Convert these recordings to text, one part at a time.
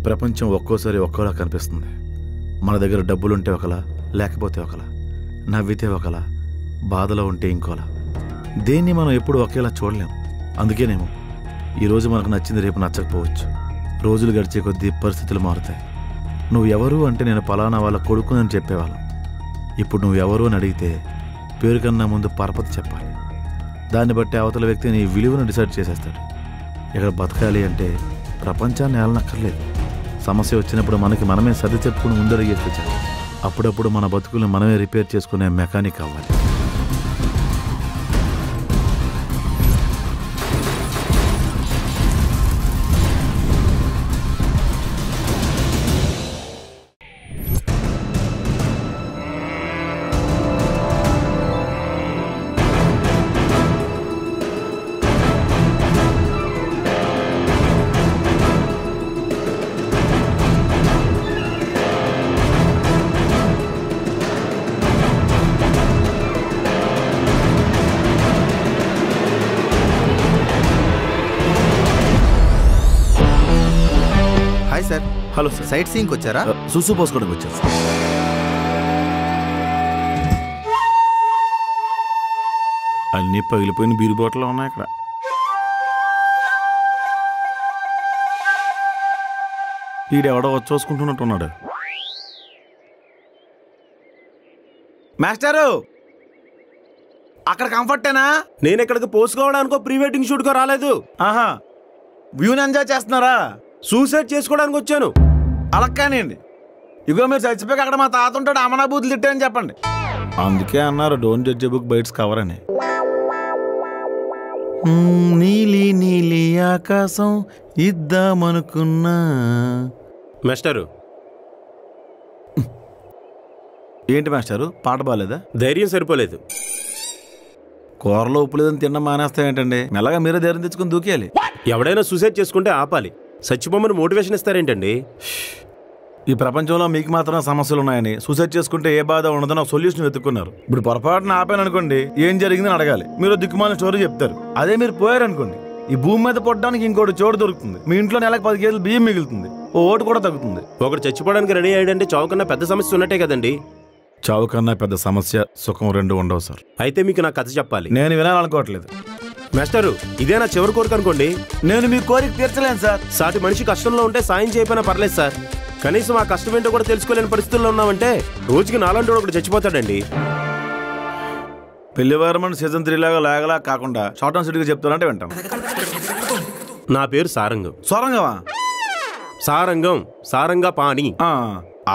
ప్రపంచం ఒక్కోసారి ఒక్కోలా కనిపిస్తుంది. మన దగ్గర డబ్బులుంటే ఒకలా, లేకపోతే ఒకలా, నవ్వితే ఒకలా, బాధలో ఉంటే ఇంకోలా. దేన్ని మనం ఎప్పుడు ఒకేలా చూడలేం. అందుకేనేమో ఈరోజు మనకు నచ్చింది రేపు నచ్చకపోవచ్చు. రోజులు గడిచే కొద్దీ పరిస్థితులు మారుతాయి. నువ్వు ఎవరు అంటే నేను పలానా వాళ్ళ కొడుకునని చెప్పేవాళ్ళం. ఇప్పుడు నువ్వు ఎవరు అని అడిగితే పేరు కన్నా ముందు పరపతి చెప్పాలి. దాన్ని బట్టి అవతల వ్యక్తి నీ విలువను డిసైడ్ చేసేస్తాడు. ఇక్కడ బతకాలి అంటే ప్రపంచాన్ని ఏలనక్కర్లేదు. సమస్య వచ్చినప్పుడు మనకి మనమే సర్ది చెప్పుకుని ముందడిగేస్తే చాలు. అప్పుడప్పుడు మన బతుకులను మనమే రిపేర్ చేసుకునే మెకానిక్ అవ్వాలి. Sir hello sir, sight seeing వచ్చారా? సూసు పోసుకోవడానికి వచ్చారు సార్. అన్నీ పగిలిపోయిన బీరు బాటిల్లో ఉన్నాయి ఇక్కడ. ఈడెవడో చూసుకుంటున్నట్టున్నాడు. మాస్టరు అక్కడ కంఫర్టేనా? నేను ఇక్కడికి పోసుకోవడానికో ప్రీ వెడ్డింగ్ షూట్కో రాలేదు. ఆహా, వ్యూని ఎంజాయ్ చేస్తున్నారా? సూసైడ్ చేసుకోవడానికి వచ్చాను. అలా కానివ్వండి. ఇగో మీరు చచ్చిపోయి అక్కడ మా తాత ఉంటాడు, అమనా బూతులు తిట్టాయని చెప్పండి. అందుకే అన్నారు don't judge a book by its cover అని. నీలి నీలి ఆకాశం ఇద్దామనుకున్నా. మాస్టరు ఏంటి మాస్టారు, పాట బాగాలేదా? ధైర్యం సరిపోలేదు. కూరలో ఉప్పు లేదని తినడం మానేస్తాయేంటండి? మెల్లగా మీరే ధైర్యం తెచ్చుకుని దూకేయాలి. ఎవడైనా సూసైడ్ చేసుకుంటే ఆపాలి. చచ్చిపోమని మోటివేషన్ ఇస్తారేంటండి? ఈ ప్రపంచంలో మీకు మాత్రం సమస్యలు ఉన్నాయని, సూసైడ్ చేసుకుంటే ఏ బాధ ఉండదని ఒక సొల్యూషన్ వెతుక్కున్నారు. ఇప్పుడు పొరపాటున ఆపాననుకోండి, ఏం జరిగిందని అడగాలి, మీరు దిక్కుమాలిన స్టోరీ చెప్తారు. అదే మీరు పోయారనుకోండి, ఈ భూమి మీద పొట్టడానికి ఇంకోటి చోటు దొరుకుతుంది. మీ ఇంట్లో నెలకు 10 కేజీలు బియ్యం మిగులుతుంది, ఓ ఓటు కూడా తగ్గుతుంది. ఒకటి చచ్చిపోవడానికి రెడీ అయ్యాడంటే చావు కన్నా పెద్ద సమస్య ఉన్నట్టే కదండి. చావు కన్నా పెద్ద సమస్య, సుఖం రెండు ఉండవు సార్. అయితే మీకు నా కథ చెప్పాలి. నేను వినాలనుకోవట్లేదు. మాస్టరు ఇదే నా చివరి కోరిక అనుకోండి. నేను మీ కోరిక తీర్చలేను సార్. సాటి మనిషి కష్టంలో ఉంటే సాయం చేయకపోయినా పర్లేదు సార్. కనీసం ఆ కష్టం ఏంటో కూడా తెలుసుకోలేని పరిస్థితుల్లో ఉన్నామంటే రోజుకి 4 ఒకటి చచ్చిపోతాడండి. పెళ్లివారమని సీజన్ 3 లాగా లాగలా కాకుండా షార్ట్ అండ్ స్వీట్గా చెప్తానంటే వింటాం. నా పేరు సారంగం. సొరంగమా? సారంగం, సారంగా పాణి.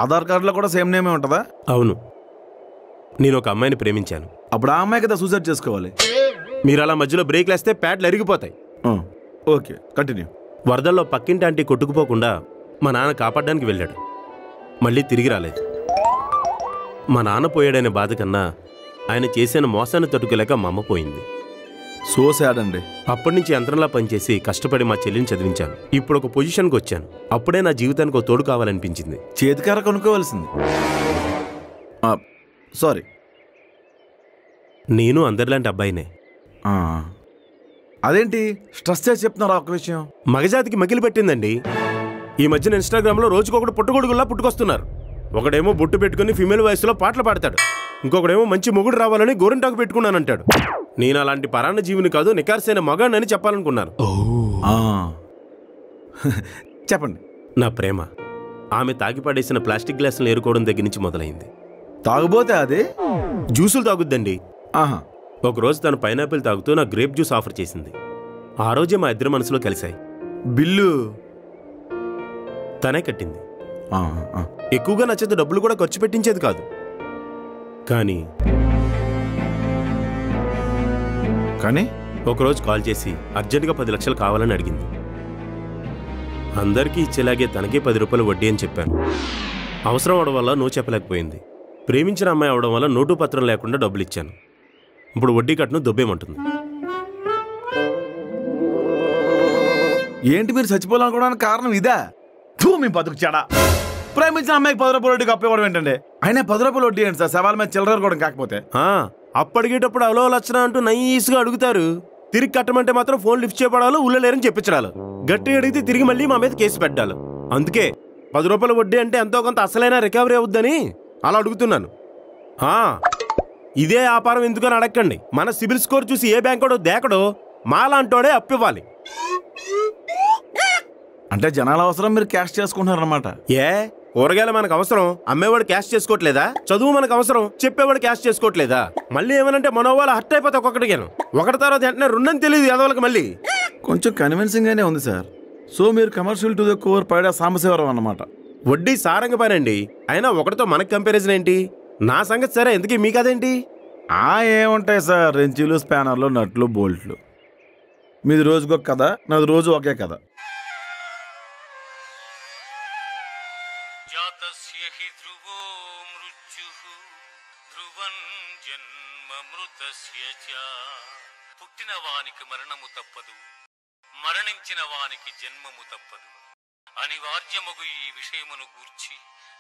ఆధార్ కార్డులో కూడా సేమ్ నేమే ఉంటుందా? అవును. నేను ఒక అమ్మాయిని ప్రేమించాను. అప్పుడు ఆ అమ్మాయి కదా సూసైడ్ చేసుకోవాలి. మీరు అలా మధ్యలో బ్రేక్లు వేస్తే ప్యాడ్లు అరిగిపోతాయి. Okay, continue. వరదల్లో పక్కింటి ఆంటీ కొట్టుకుపోకుండా మా నాన్న కాపాడడానికి వెళ్ళాడు. మళ్ళీ తిరిగి రాలేదు. మా నాన్న పోయాడనే బాధ కన్నా ఆయన చేసిన మోసాన్ని తట్టుకోలేక మా అమ్మ పోయింది. సో సాడ్ అండి. అప్పటి నుంచి యంత్రంలా పనిచేసి కష్టపడి మా చెల్లిని చదివించాను. ఇప్పుడు ఒక పొజిషన్కి వచ్చాను. అప్పుడే నా జీవితానికి ఒక తోడు కావాలనిపించింది. చేతికార కొనుక్కోవాల్సింది. సారీ, నేను అందరిలాంటి అబ్బాయినే. అదేంటి స్ట్రెస్ చేసి చెప్తున్నారా ఒక విషయం? మగజాతికి మగిలి పెట్టిందండి. ఈ మధ్యన ఇన్స్టాగ్రామ్లో రోజుకొకడు పుట్టగొడుగుల్లా పుట్టుకొస్తున్నారు. ఒకడేమో బొట్టు పెట్టుకుని ఫిమేల్ వాయిస్లో పాటలు పాడతాడు. ఇంకొకడేమో మంచి మొగుడు రావాలని గోరింటాకు పెట్టుకున్నానంటాడు. నేను అలాంటి పరాన్న జీవిని కాదు, నికార్సైన మగాడిని చెప్పాలనుకున్నాను. చెప్పండి. నా ప్రేమ ఆమె తాగిపడేసిన ప్లాస్టిక్ గ్లాసులు ఏరుకోవడం దగ్గర నుంచి మొదలైంది. తాగుబోతే అది జ్యూసులు తాగుద్దండి. ఆహా. ఒకరోజు తను పైనాపిల్ తాగుతూ నా గ్రేప్ జ్యూస్ ఆఫర్ చేసింది. ఆ రోజే మా ఇద్దరు మనసులో కలిశాయి. బిల్లు తనే కట్టింది. ఎక్కువగా నచ్చేది డబ్బులు కూడా ఖర్చు పెట్టించేది కాదు. కానీ ఒకరోజు కాల్ చేసి అర్జెంటుగా 10 లక్షలు కావాలని అడిగింది. అందరికీ ఇచ్చేలాగే తనకే 10 రూపాయలు వడ్డీ అని చెప్పాను. అవసరం అవడం వల్ల నో చెప్పలేకపోయింది. ప్రేమించిన అమ్మాయి అవడం వల్ల నోటు పత్రం లేకుండా డబ్బులు ఇచ్చాను. ఇప్పుడు వడ్డీ కట్టును దొబ్బేమంటుంది. ఏంటి మీరు చచ్చిపోవాలనుకోవడానికి కారణం ఇదా? మీ బతుకు చెడా. ప్రేమించిన అమ్మాయికి 10 రూపాయలు వడ్డీ కప్పేవాడు ఏంటండి? అయినా 10 రూపాయలు వడ్డీ ఏంటి సార్? సవాల్ మీద చిల్లర కూడా కాకపోతే అప్పటికేటప్పుడు అవలో లక్షణ అంటూ నైస్గా అడుగుతారు. తిరిగి కట్టమంటే మాత్రం ఫోన్ లిఫ్ట్ చేయబడాలో ఉల్లలేరని చెప్పించడాలు. గట్టిగా అడిగితే తిరిగి మళ్ళీ మా మీద కేసు పెట్టాలి. అందుకే 10 రూపాయల వడ్డీ అంటే ఎంతో కొంత అసలైన రికవరీ అవుద్దని అలా అడుగుతున్నాను. ఇదే వ్యాపారం ఎందుకని అడగండి. మన సిబిల్ స్కోర్ చూసి ఏ బ్యాంకోడో దేకడో మాలాంటోడే అప్పివ్వాలి. అంటే జనాల అవసరం మీరు క్యాష్ చేసుకుంటున్నారన్నమాట. కూరగాయలు మనకు అవసరం, అమ్మేవాడు క్యాష్ చేసుకోవట్లేదా? చదువు మనకు అవసరం, చెప్పేవాడు క్యాష్ చేసుకోవట్లేదా? మళ్ళీ ఏమనంటే మనోవాళ్ళు హర్ట్ అయిపోతే ఒక్కొక్కటిగాను ఒకటి తర్వాత వెంటనే రెండని తెలియదు ఎదవలకి. మళ్ళీ కొంచెం కన్విన్సింగ్ గానే ఉంది సార్. సో మీరు commercial to the core పైడా Sambasivarao అన్నమాట. వడ్డీ సారంగ పనండి. అయినా ఒకటితో మనకు కంపారిజన్ ఏంటి? నా సంగతి సరే, ఎందుకు మీకు అదేంటి? ఏముంటాయి సార్, రెంచీలు, స్పానర్లు, నట్లు, బోల్ట్లు. మీది రోజుకొక కథ, నాది రోజు ఒకే కథ. పుట్టిన వానికి మరణము తప్పదు, మరణించిన వానికి జన్మము తప్పదు. అనివార్యమగు ఈ విషయమును గూర్చి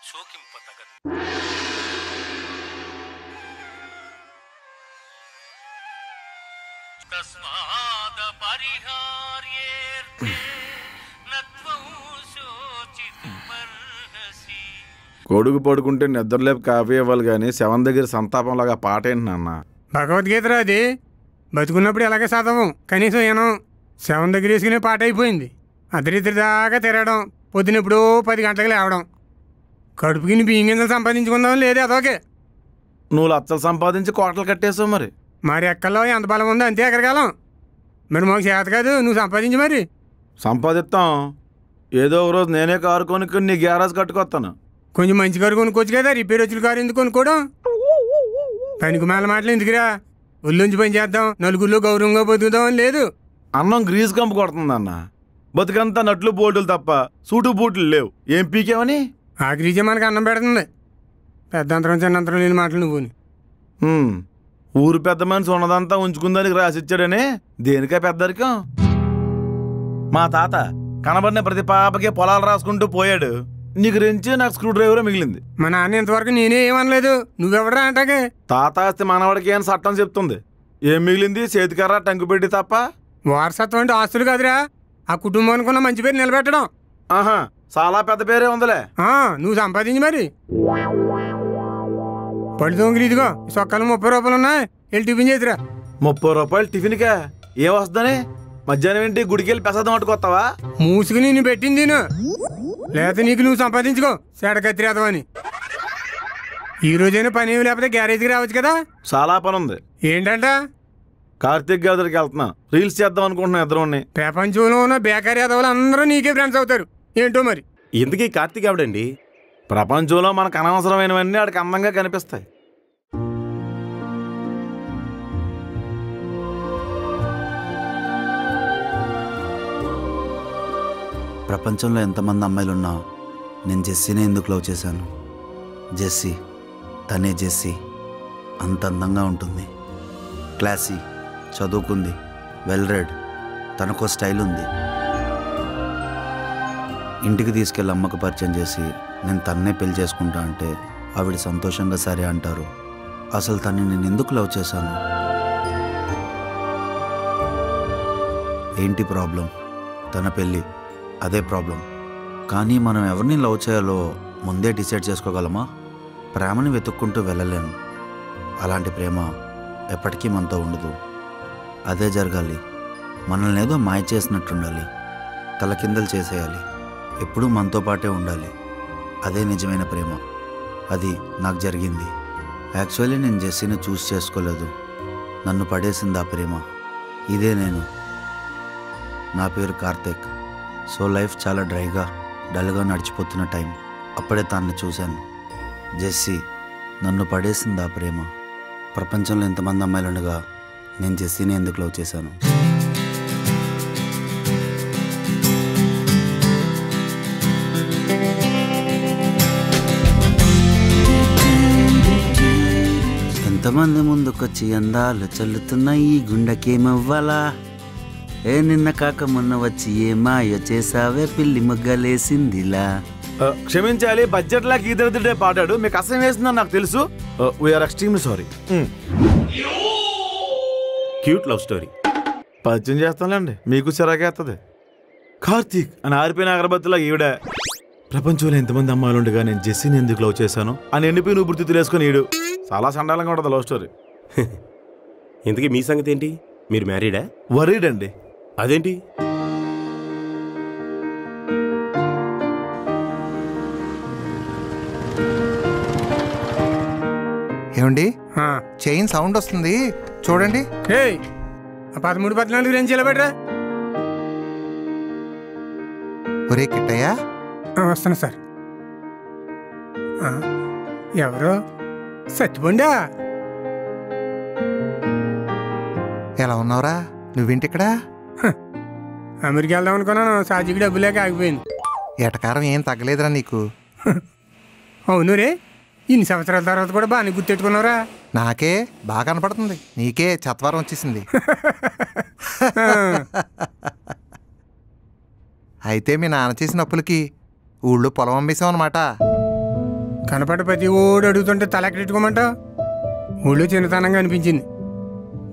శోకింపతగదు. తస్మాద పరిహార్యేర్తే నత్వం శోచితుమర్హసి. కొడుకు పడుకుంటే నిద్రలేపు కాఫీ ఇవ్వాలి కానీ శవం దగ్గర సంతాపంలాగా పాట ఏంటి నాన్న? భగవద్గీతరా అది. బతుకున్నప్పుడు ఎలాగే చదవం, కనీసం ఏనో. శవం దగ్గర వేసుకునే పాట అయిపోయింది. అర్ధరాత్రి దాకా తిరగడం, పొద్దునెప్పుడో 10 గంటలకు లేవడం. కడుపుకి బియ్యం గింజలు సంపాదించుకుందాం లేదు అదోకే. నువ్వు లచ్చలు సంపాదించి కోటలు కట్టేసావు. మరి ఎక్కల్లో ఎంత బలం ఉందో అంతే ఎక్కడికాలం. మరి మాకు చేత కాదు, నువ్వు సంపాదించి. మరి సంపాదిస్తాం. ఏదో ఒక రోజు నేనే కారు కొనుక్కుని నీ గ్యారేజ్ కట్టుకొస్తాను. కొంచెం మంచి కారు కొనుక్కోవచ్చు కదా. రిపేర్ వచ్చిన కారు ఎందుకు కొనుక్కోవడం? పనికి మాల మాటలు ఎందుకురా? ఒళ్ళుంచి పని చేద్దాం, నలుగురిలో గౌరవంగా బతుకుదాం అని లేదు. అన్నం గ్రీజ్ కంపు కొడుతుందన్న. బతుకంతా నట్లు బోల్టులు తప్ప సూటు బూట్లు లేవు. ఏం పీకేవని? ఆ గ్రీజే మనకు అన్నం పెడుతుంది. పెద్దంతరం చిన్నంతరం లేని మాటలు నువ్వుని. ఊరు పెద్ద మనిషి ఉన్నదంతా ఉంచుకుందానికి రాసిచ్చాడనే దేనికా పెద్దరికం? మా తాత కనబడిన ప్రతి పాపకే పొలాలు రాసుకుంటూ పోయాడు. నీకు రెంచి నాకు స్క్రూ డ్రైవర్ మిగిలింది. మా నాన్న ఇంతవరకు నేనే ఏమనలేదు. నువ్వెవడరా అంటాకే? తాత ఆస్తి మనవాడికి ఏం చట్టం చెప్తుంది. ఏం మిగిలింది? చేతికర్ర, టంకు పెట్టి తప్ప. వారసత్వం అంటే ఆస్తులు కాదురా, ఆ కుటుంబానికి ఉన్న మంచి పేరు నిలబెట్టడం. చాలా పెద్ద పేరే ఉందిలే. నువ్వు సంపాదించి మరి. పళ్ళు తొంగిలి ఇదిగో సొక్కలు 30 రూపాయలు ఉన్నాయి, వెళ్ళి టిఫిన్ చేసిరా. 30 రూపాయలు టిఫిన్కా? ఏం వస్తుందని? మధ్యాహ్నం ఏంటి గుడికి వెళ్ళి ప్రసాదం పట్టుకొస్తావా? మూసుకుని నేను పెట్టింది నేను, లేకపోతే నీకు నువ్వు సంపాదించుకో సెడకత్తిరేదమని. ఈ రోజైనా పని ఏమి లేకపోతే గ్యారేజ్కి రావచ్చు కదా. చాలా పని ఉంది. ఏంటంట? కార్తీక్ గారి దగ్గరికి వెళ్తున్నా, రీల్స్ చేద్దాం అనుకుంటున్నా. ఇద్దరు ప్రపంచంలో ఉన్న బేకారీ యాదవులు అందరూ నీకే ఫ్రెండ్స్ అవుతారు. ఏంటో మరి. ఎందుకీ కార్తీక్ ఆవిడండి? ప్రపంచంలో మనకు అనవసరమైనవన్నీ ఆడికి అందంగా కనిపిస్తాయి. ప్రపంచంలో ఎంతమంది అమ్మాయిలున్నా నేను జెస్సీనే ఎందుకు లవ్ చేశాను. జెస్సీ, తనే జెస్సీ. అంత అందంగా ఉంటుంది, క్లాసీ, చదువుకుంది, వెల్ రెడ్, తనకో స్టైల్ ఉంది. ఇంటికి తీసుకెళ్ళి అమ్మకు పరిచయం చేసి నేను తన్నే పెళ్లి చేసుకుంటా అంటే ఆవిడ సంతోషంగా సరే అంటారు. అసలు తన్ని నేను ఎందుకు లవ్ చేశాను? ఏంటి ప్రాబ్లం? తన పెళ్ళి, అదే ప్రాబ్లం. కానీ మనం ఎవరిని లవ్ చేయాలో ముందే డిసైడ్ చేసుకోగలమా? ప్రేమని వెతుక్కుంటూ వెళ్ళలేను. అలాంటి ప్రేమ ఎప్పటికీ మనతో ఉండదు. అదే జరగాలి. మనల్ని ఏదో మాయ చేసినట్టుండాలి, తలకిందలు చేసేయాలి, ఎప్పుడూ మనతో పాటే ఉండాలి. అదే నిజమైన ప్రేమ. అది నాకు జరిగింది. యాక్చువల్లీ నేను జెస్సీని చూస్ చేసుకోలేదు, నన్ను పడేసింది ఆ ప్రేమ. ఇదే నేను. నా పేరు కార్తీక్. సో లైఫ్ చాలా డ్రైగా, డల్గా నడిచిపోతున్న టైం. అప్పుడే తన్ని చూశాను. జెస్సీ, నన్ను పడేసింది ఆ ప్రేమ. ప్రపంచంలో ఎంతమంది అమ్మాయిలు ఉండగా నేను జెస్సీని ఎందుకు లవ్ చేశాను? ఎంతమంది ముందుకొచ్చి అందాలు చల్లుతున్న ఈ గుండెకేమవ్వాలా? నిన్న కాక మొన్న వచ్చి ఏ మాయ చేసావే పిల్లి ముగ్గలేసిందిలా. క్షమించాలి, బడ్జెట్ లాగా ఈదరుడే పాడాడు. మీకు అసహ్యం వేసిందని నాకు తెలుసు. We are extremely sorry. Cute love story పరిచయం చేస్తానులేండి, మీకు చిరాకేస్తుంది. కార్తీక్ అని ఆరిపోయిన అగరబత్తిలా ఈవిడ ప్రపంచంలో ఎంతమంది అమ్మాయిలు ఉండగా నేను జెస్సీని ఎందుకు లవ్ చేశాను అని ఎండిపోయి నువ్వు గుర్తు తెలియసుకొని ఈడు చాలా సండాలంగా ఉంటుంది లవ్ స్టోరీ. ఇంతకీ మీ సంగతి ఏంటి? మీరు మ్యారీడా? వరీడ్ అండి. అదేంటి? ఏమండి చైన్ సౌండ్ వస్తుంది చూడండి. 13-14 రేంజ్ నిలబెట్టరా. ఒరే కిట్టయ్యా. వస్తాను సార్. ఎవరో సత్తిపోండా. ఎలా ఉన్నావురా? నువ్వేంటి ఇక్కడ? అమెరికా వెళ్దాం అనుకున్నాను, సాజీకి డబ్బు లేక ఆగిపోయింది. ఎటకారం ఏం తగ్గలేదురా నీకు? అవును రే, ఇన్ని సంవత్సరాల తర్వాత కూడా బాగా గుర్తెట్టుకున్నావురా. నాకే బాగా కనపడుతుంది, నీకే చత్వారం వచ్చేసింది. అయితే మీ నాన్న చేసిన అప్పులకి ఊళ్ళో పొలం అమ్మేశాం అనమాట. కనపడ ప్రతి ఓడు అడుగుతుంటే తలెక్కడెట్టుకోమంటావు? ఊళ్ళో చిన్నతనంగా అనిపించింది.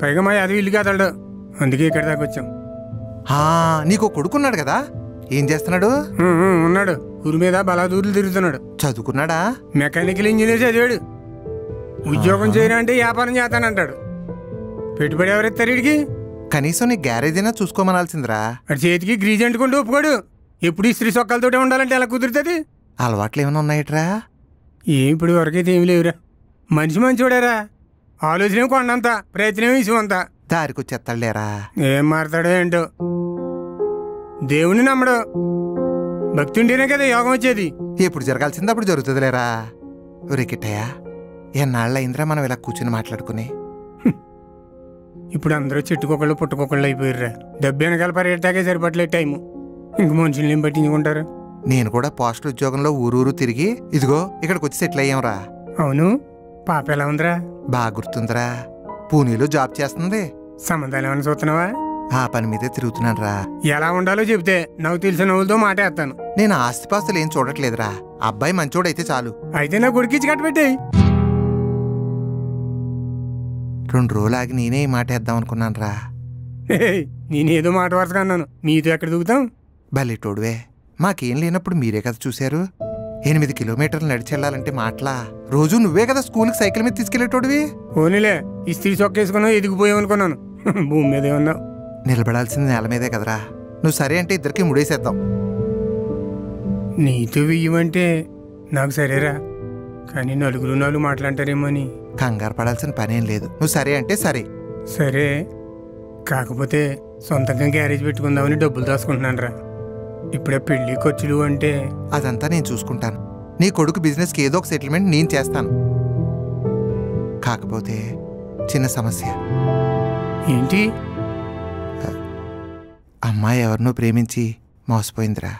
పైగా మా అది ఇల్లు కదలడు, అందుకే ఇక్కడ దాకా వచ్చాం. నీకు కొడుకున్నాడు కదా, ఏం చేస్తున్నాడు? ఉన్నాడు, ఊరి మీద బలాదూరులు తిరుగుతున్నాడు. చదువుకున్నాడా? మెకానికల్ ఇంజనీర్ చదివాడు. ఉద్యోగం చేయరా అంటే వ్యాపారం చేస్తానంటాడు. పెట్టుబడి ఎవరెత్తారు వీడికి? కనీసం నీ గ్యారేజ్ అయినా చూసుకోమనాల్సిందిరా. అటు చేతికి గ్రీజ్ అంటుకుంటూ ఒప్పుకోడు. ఎప్పుడు ఇస్త్రీ సొక్కలతోటే ఉండాలంటే ఎలా కుదురుతుంది? అలవాట్లు ఏమైనా ఉన్నాయట్రా? ఇప్పుడు వరకైతే ఏమి లేవురా. మనిషి మంచివాడారా, ఆలోచన కొండంత, ప్రయత్నం ఇసువంత. దారికొచ్చేస్తాడులేరా. ఏం మారతాడో ఏంటో. దేవుణ్ణి నమ్మడు, భక్తి ఉంటేనే కదా యోగం వచ్చేది. ఎప్పుడు జరగాల్సింది అప్పుడు జరుగుతుందిలేరా. ఒరే కిట్టయ్యా, ఎన్నాళ్ళు అయిందిరా మనం ఇలా కూర్చుని మాట్లాడుకుని? ఇప్పుడు అందరూ చెట్టుకొకళ్ళు పుట్టుకొకళ్ళు అయిపోయారురా. డబ్బు వెనకాల పరిగెట్టాకే సరిపట్లేదు టైము. ఇంక మనుషుల్ని ఏం పట్టించుకుంటారు? నేను కూడా పోస్టల్ ఉద్యోగంలో ఊరూరు తిరిగి ఇదిగో ఇక్కడికి వచ్చి సెటిల్ అయ్యాంరా. అవును, పాప ఎలా ఉందిరా? బాగా గుర్తుందిరా, పూణేలో జాబ్ చేస్తుంది. సంబంధాలు ఏమైనా చూస్తున్నావా? ఆ పని మీదే తిరుగుతున్నాను రా. ఎలా ఉండాలో చెబితే నాకు తెలిసిన వాళ్ళతో మాట్లాడతాను. నేను ఆస్తిపాస్తులు ఏం చూడట్లేదురా, అబ్బాయి మంచోడైతే చాలు. అయితే నా కొడుకిచ్చి కట్టబెట్టాయి. 2 రోజులు ఆగి నేనే ఈ మాట వేద్దాం అనుకున్నాను రా. నేనేదో మాట వరుసగా అన్నాను, మీతో ఎక్కడ దిగుతాం? భలేటోడువే, మాకేం లేనప్పుడు మీరే కదా చూశారు. 8 కిలోమీటర్లు నడిచి వెళ్ళాలంటే మాటలా? రోజు నువ్వే కదా స్కూల్కి సైకిల్ మీద తీసుకెళ్లేటోడివి. పోనీలే, ఇస్త్రీ చొక్కేసుకున్నావు, ఎదిగిపోయావు అనుకున్నాను. భూమి మీద ఏమన్నావు? నిలబడాల్సింది నేల మీదే కదరా. నువ్వు సరే అంటే ఇద్దరికి ముడేసేద్దాం. నీతో వెయ్యమంటే నాకు సరేరా, కానీ నలుగురు నాలుగు మాట్లాంటారేమో అని. కంగారు పడాల్సిన పనేం లేదు, నువ్వు సరే అంటే సరే. సరే, కాకపోతే సొంతంగా గ్యారేజ్ పెట్టుకుందామని డబ్బులు దాచుకుంటున్నాను రా. ఇప్పుడే పెళ్లి ఖర్చులు అంటే. అదంతా నేను చూసుకుంటాను. నీ కొడుకు బిజినెస్కి ఏదో ఒక సెటిల్మెంట్ నేను చేస్తాను. కాకపోతే చిన్న సమస్య. ఏంటి? అమ్మాయి ఎవరినో ప్రేమించి మోసపోయిందిరా.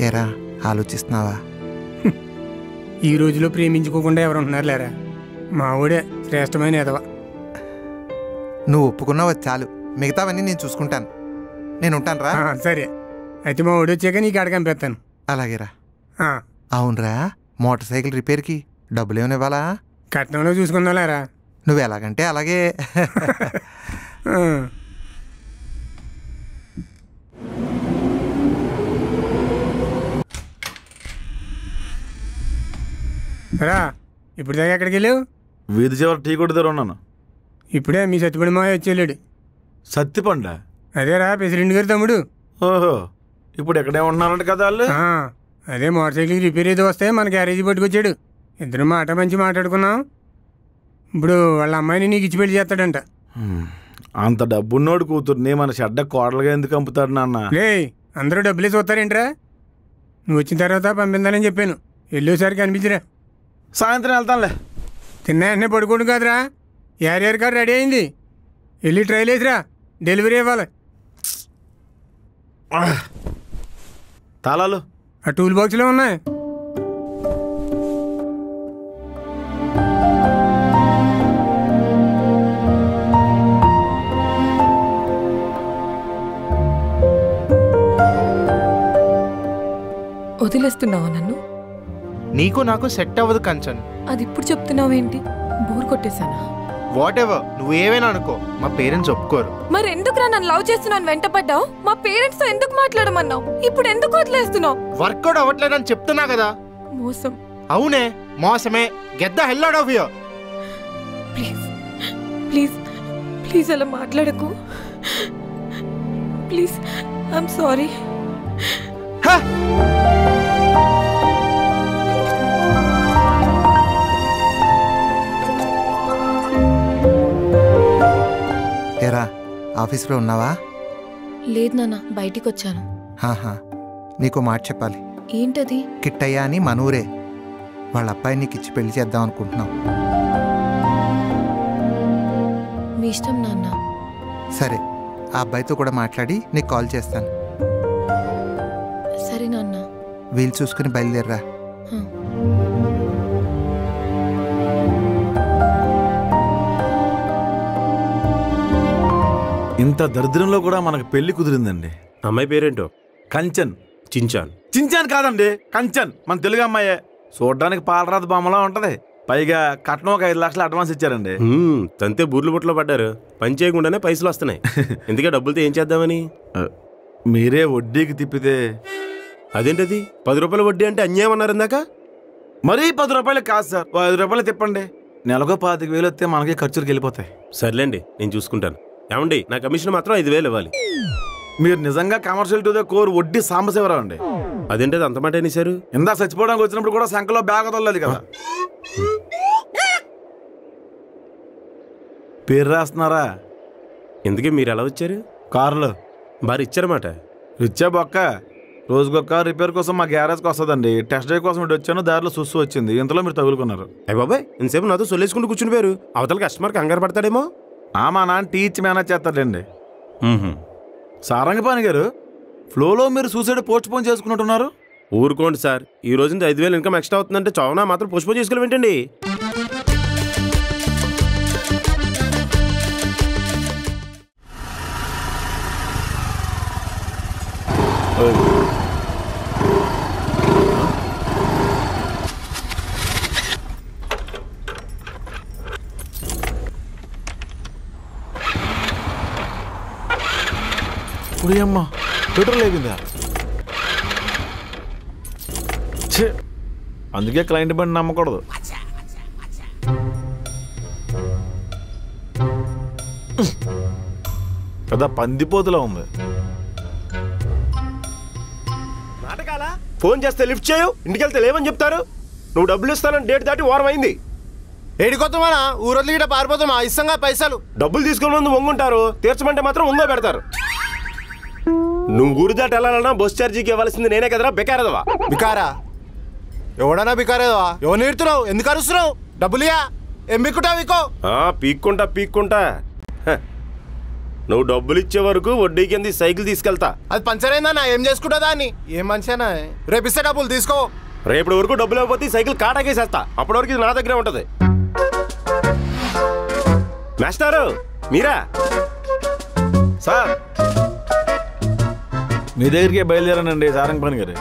ఏరా ఆలోచిస్తున్నావా? ఈ రోజులో ప్రేమించుకోకుండా ఎవరు ఉంటున్నారు లేరా? మా ఊడే శ్రేష్టమైన ఎదవ. నువ్వు ఒప్పుకున్నావు చాలు, మిగతావన్నీ నేను చూసుకుంటాను. నేను ఉంటాను రా. సరే, అయితే మా ఊడు వచ్చాక నీకు అడగ పంపిస్తాను. అలాగేరా. అవునరా, మోటార్ సైకిల్ రిపేర్కి డబ్బులు ఏమైనా ఇవ్వాలా? కట్నంలో చూసుకుందాం లేరా. నువ్వు ఎలాగంటే అలాగే. రా, ఇప్పుడు దాకా ఎక్కడికి వెళ్ళావు? వీధి చివరి టీ కొట్టు దగ్గర ఉన్నాను. ఇప్పుడే మీ సత్తిపండు మాయ వచ్చేళ్ళాడు. సత్తిపండ? అదేరా, ప్రెసిడెంట్ గారి తమ్ముడు. ఓహో, ఇప్పుడు ఎక్కడే ఉంటున్నారంట కదా వాళ్ళు. అదే మోటార్ సైకిల్ రిపేర్ ఏదో వస్తే మన గ్యారేజీ పట్టుకొచ్చాడు. ఇద్దరు మాట మంచి మాట్లాడుకున్నాం. ఇప్పుడు వాళ్ళ అమ్మాయిని నీకు ఇచ్చి పెళ్లి చేస్తాడంట. అంత డబ్బున్నోడు కూతుర్ని మన చెడ్డ కోడలుగా ఎందుకు అమ్ముతాడు నాన్న? లే, అందరూ డబ్బులే చూస్తారేంట్రా? నువ్వు వచ్చిన తర్వాత పంపిందాలని చెప్పాను. వెళ్ళేసరికి అనిపించిరా. సాయంత్రం వెళ్తానులే. తిన్నా వెంటనే పడుకోడు కాదురా, యారియర్ కార్ రెడీ అయింది. వెళ్ళి ట్రైల్ వేసిరా, డెలివరీ ఇవ్వాలి. తాళాలు ఆ టూల్ బాక్స్లో ఉన్నాయి. వదిలేస్తున్నావా నన్ను? నీకు నాకు సెట్ అవ్వదు కంచన్. అది ఇప్పుడు చెప్తున్నావేంటి? బోర్ కొట్టేశానా? వాట్ ఎవర్ నువ్వు ఏమైనా అనుకో, మా పేరెంట్స్ ఒప్పుకోరు. మరి ఎందుకురా నన్ను లవ్ చేస్తున్నాను వెంటపడ్డావు? మా పేరెంట్స్ తో ఎందుకు మాట్లాడమన్నావు? ఇప్పుడు ఎందుకు వదిలేస్తున్నావు? వర్కౌట్ అవ్వట్లేదని చెప్తున్నా కదా. మోసం. అవునే, మోసమే. Get the hell out of here. Please please please అలా మాట్లాడకు. Please, I'm sorry. ఏరా ఆఫీస్లో ఉన్నావా? లేదు నాన్న, బయటికి వచ్చాను. హాహా, నీకు మాట చెప్పాలి. ఏంటది? కిట్టయ్య అని మనూరే, వాళ్ళ అబ్బాయి నీకు ఇచ్చి పెళ్లి చేద్దాం అనుకుంటున్నాం. మీ ఇష్టం నాన్న. సరే, ఆ అబ్బాయితో కూడా మాట్లాడి నీకు కాల్ చేస్తాను. సరే నాన్న. వీలు చూసుకుని బయలుదేరరా. ఇంత దరిద్రంలో కూడా మనకు పెళ్లి కుదిరిందండి. అమ్మాయి పేరేంటో? కంచన్. చించాన్. చించాన్ కాదండి, కంచన్. మన తెలుగు అమ్మాయే. చూడడానికి పాలరాత బొమ్మలా ఉంటది. పైగా కట్నం ఒక 5 లక్షలు అడ్వాన్స్ ఇచ్చారండి. తంతే బూర్లు బుట్టలో పడ్డారు. పని చేయకుండానే పైసలు వస్తున్నాయి. ఎందుకే డబ్బులతో ఏం చేద్దామని? మీరే వడ్డీకి తిప్పితే. అదేంటది 10 రూపాయల వడ్డీ అంటే అన్యాయం అన్నారు ఇందాక? మరీ 10 రూపాయలు కాదు సార్, 5 రూపాయలు తిప్పండి. నెలకు 25,000 వస్తే మనకి ఖర్చులకు వెళ్ళిపోతాయి. సర్లేండి, నేను చూసుకుంటాను. ఏమండి, నా కమిషన్ మాత్రం 5,000 ఇవ్వాలి. మీరు నిజంగా కమర్షియల్ టు ద కోర్ వడ్డీ సాంబశివరావు అండి. అదేంటది అంత మాట అనేసారు? ఇందా చచ్చిపోవడానికి వచ్చినప్పుడు కూడా సంఖలో బ్యాగ్ వదలలేదు కదా. పేరు రాస్తున్నారా? ఎందుకే మీరు ఎలా వచ్చారు? కారులో. బాగా ఇచ్చారన్నమాట. రిచ్చా బొక్క. రోజుకొక రిపేర్ కోసం మా గ్యారేజ్కి వస్తుందండి. టెస్ట్ డ్రైవ్ కోసం ఇటు వచ్చాను, దారిలో సుస్సు వచ్చింది. ఇంతలో మీరు తగులుకున్నారు. అయ్య బాబాయ్, ఇంతసేపు నాతో సొల్లేసుకుంటూ కూర్చుని పోయారు. అవతల కస్టమర్ కంగారు పడతాడేమో. మా నాన్న టీచ్ మేనేజ్ చేస్తాడండి. సారంగపాణి గారు, ఫ్లోలో మీరు సూసైడ్ పోస్ట్ పోన్ చేసుకున్నట్టున్నారు. ఊరుకోండి సార్, ఈ రోజు 5,000 ఇన్కమ్ ఎక్స్ట్రా అవుతుందంటే చౌనా మాత్రం పోస్ట్ పోన్ చేసుకోవాలి ఏంటండి? అమ్మా, పెట్రోల్ అయిపోయిందా? అందుకే క్లయింట్ బండి నమ్మకూడదు. పెద్ద పందిపోతులా ఉంది. నాటకాలా? ఫోన్ చేస్తే లిఫ్ట్ చేయవు, ఇంటికెళ్తే లేవని చెప్తారు. నువ్వు డబ్బులు ఇస్తానని డేట్ దాటి వారం అయింది. ఏడికొత్తమానా? ఊరొద్దు గిట పారిపోతామా? ఇష్టంగా పైసలు. డబ్బులు తీసుకుని ముందు వంగుంటారు, తీర్చమంటే మాత్రం ఉందో పెడతారు. నువ్వు ఊరు దాటి వెళ్ళాలన్నా బస్ ఛార్జీకి ఇవ్వాల్సింది నేనే కదరా, బెకారదవా? బికారా? ఎవడన్నా బికారేదవా? ఎవరు నేర్తున్నావు? ఎందుకు అరుస్తున్నావు? డబ్బులియా? ఏం బిక్కుంటావు? ఇకో పీక్కుంటా. నువ్వు డబ్బులు ఇచ్చే వరకు వడ్డీ కింద సైకిల్ తీసుకెళ్తా. అది పంచర్ అయిందా? ఏం చేసుకుంటా దాన్ని? ఏం మనిషినా? రేపు ఇస్తే డబ్బులు తీసుకో. రేపటి వరకు డబ్బులు ఇవ్వకపోతే సైకిల్ కాటాకేసేస్తా. అప్పటి వరకు ఇది నా దగ్గరే ఉంటది. మాస్టారు మీరా? సార్, మీ దగ్గరికి బయలుదేరానండి సారంగపాణి గారు.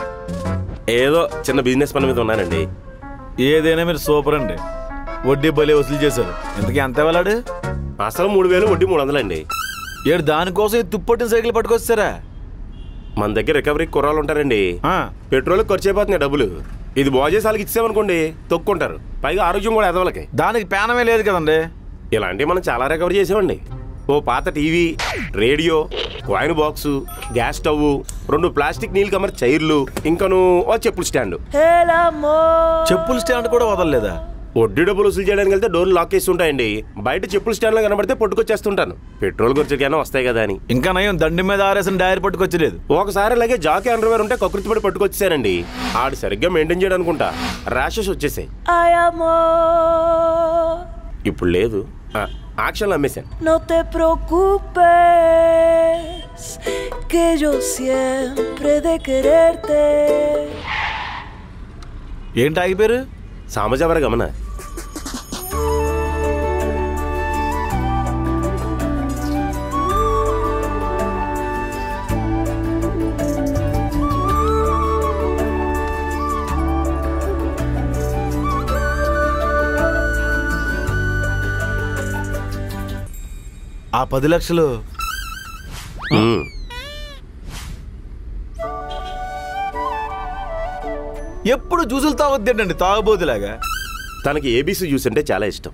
ఏదో చిన్న బిజినెస్ పని మీద ఉన్నానండి. ఏదైనా మీరు సూపర్ అండి. వడ్డీ బలే వసూలు చేశారు. ఇంతకీ ఎంత వెళ్ళాడు? అసలు 3,000, వడ్డీ 300 అండి. ఏడు దానికోసం తుప్పొట్టిన సైకిల్ పట్టుకొచ్చారా? మన దగ్గర రికవరీ కుర్రాలు ఉంటారండి. పెట్రోల్ ఖర్చు అయిపోతున్నాయి డబ్బులు. ఇది బాగు చేసి వాళ్ళకి ఇచ్చామనుకోండి తొక్కుంటారు. పైగా ఆరోగ్యం కూడా ఎదవలకి. దానికి పేనమే లేదు కదండి. ఇలాంటివి మనం చాలా రికవరీ చేసామండి. ఓ పాత TV, radio, coin box, gas stove, 2 plastic నీళ్ళు కమర్ చైర్లు, ఇంకను ఓ చెప్పుల స్టాండ్. చెప్పుల స్టాండ్ కూడా వదలలేదా? వడ్డీ డబ్బులు వసూలు చేయడానికి వెళ్తే డోర్లు లాక్ చేసి ఉంటాయండి. బయట చెప్పుల స్టాండ్లో కనబడితే పట్టుకొచ్చేస్తుంటాను. పెట్రోల్ ఖర్చుకైనా వస్తాయి కదా అని. ఇంకా నయం దండి మీద ఆరేసిన డైరీ పట్టుకొచ్చలేదు. ఒకసారి అలాగే జాకీ అండర్వేర్ ఉంటే కకృతి పడి పట్టుకొచ్చేసానండి. ఆడు సరిగ్గా మెయింటైన్ చేయడం అనుకుంటా, ర్యాషెస్ వచ్చేసాయి. ఇప్పుడు లేదు, యాక్షన్లో అమ్మేశాను. No te preocupes, que yo siempre de quererte. ఏంటి ఆగిపోయారు? సామజవర గమన. ఆ 10 లక్షలు ఎప్పుడు జ్యూసులు తాగొద్దేంటండి తాగబోతులాగా. తనకి ఏబీసీ జ్యూస్ అంటే చాలా ఇష్టం.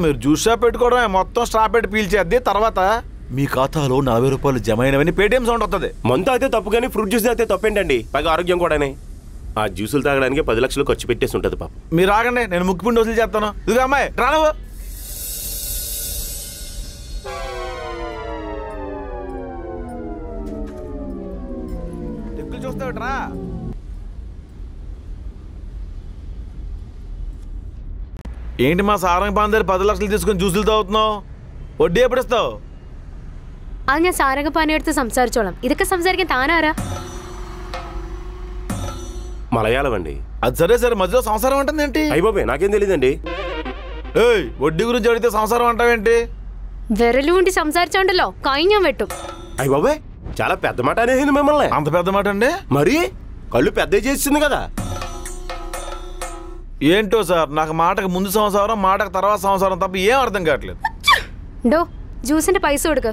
మీరు జ్యూస్ షాప్ పెట్టుకోవడమే, మొత్తం స్ట్రా పెట్టి పీల్చేద్ది. తర్వాత మీ ఖాతాలో 40 రూపాయలు జమ అయినవని పేటిఎం సౌండ్ వస్తుంది. మందు అయితే తప్పు కానీ ఫ్రూట్ జ్యూస్ అయితే తప్పేంటండి? పైగా ఆరోగ్యం కూడానే. ఆ జ్యూసులు తాగడానికి 10 లక్షలు ఖర్చు పెట్టేసి ఉంటుంది పాప. మీరు ఆగండి, నేను ముక్కుపిండి వసూలు చేస్తాను. ఇదిగో అమ్మాయి రా నువ్వు. దిక్కులు చూస్తావుట్రా. ఏంటి మా సారంగ పాందరి 10 లక్షలు తీసుకుని జ్యూసులు తాగుతున్నావు? వడ్డీ ఎప్పుడు ఇస్తావు? അത് ഞാൻ സാരംഗപാണിയെടുത്ത് സംസാരിച്ചോളാം. ഇതൊക്കെ സംസാരിക്കാൻ താനാരാ? మలయాళం అండి. అది సరే సరే, మధ్యలో సంసారం అంటుంది ఏంటి? అయ్యబాబే నాకేం తెలియదండి. ఏయ్, వడ్డీ గురించి అడిగితే సంసారం అంటావేంటి? విరలుండి సంసారిచోండలో కాయిన్యం పెట్టు. అయ్యబాబే చాలా పెద్ద మాట అనేది మిమ్మల్ని. అంత పెద్ద మాట అండి? మరి కళ్ళు పెద్ద చేస్తుంది కదా. ఏంటో సార్, నాకు మాటకు ముందు సంసారం, మాటకు తర్వాత సంసారం తప్ప ఏం అర్థం కావట్లేదు. డో జ్యూసింటే పైస కొడుకు.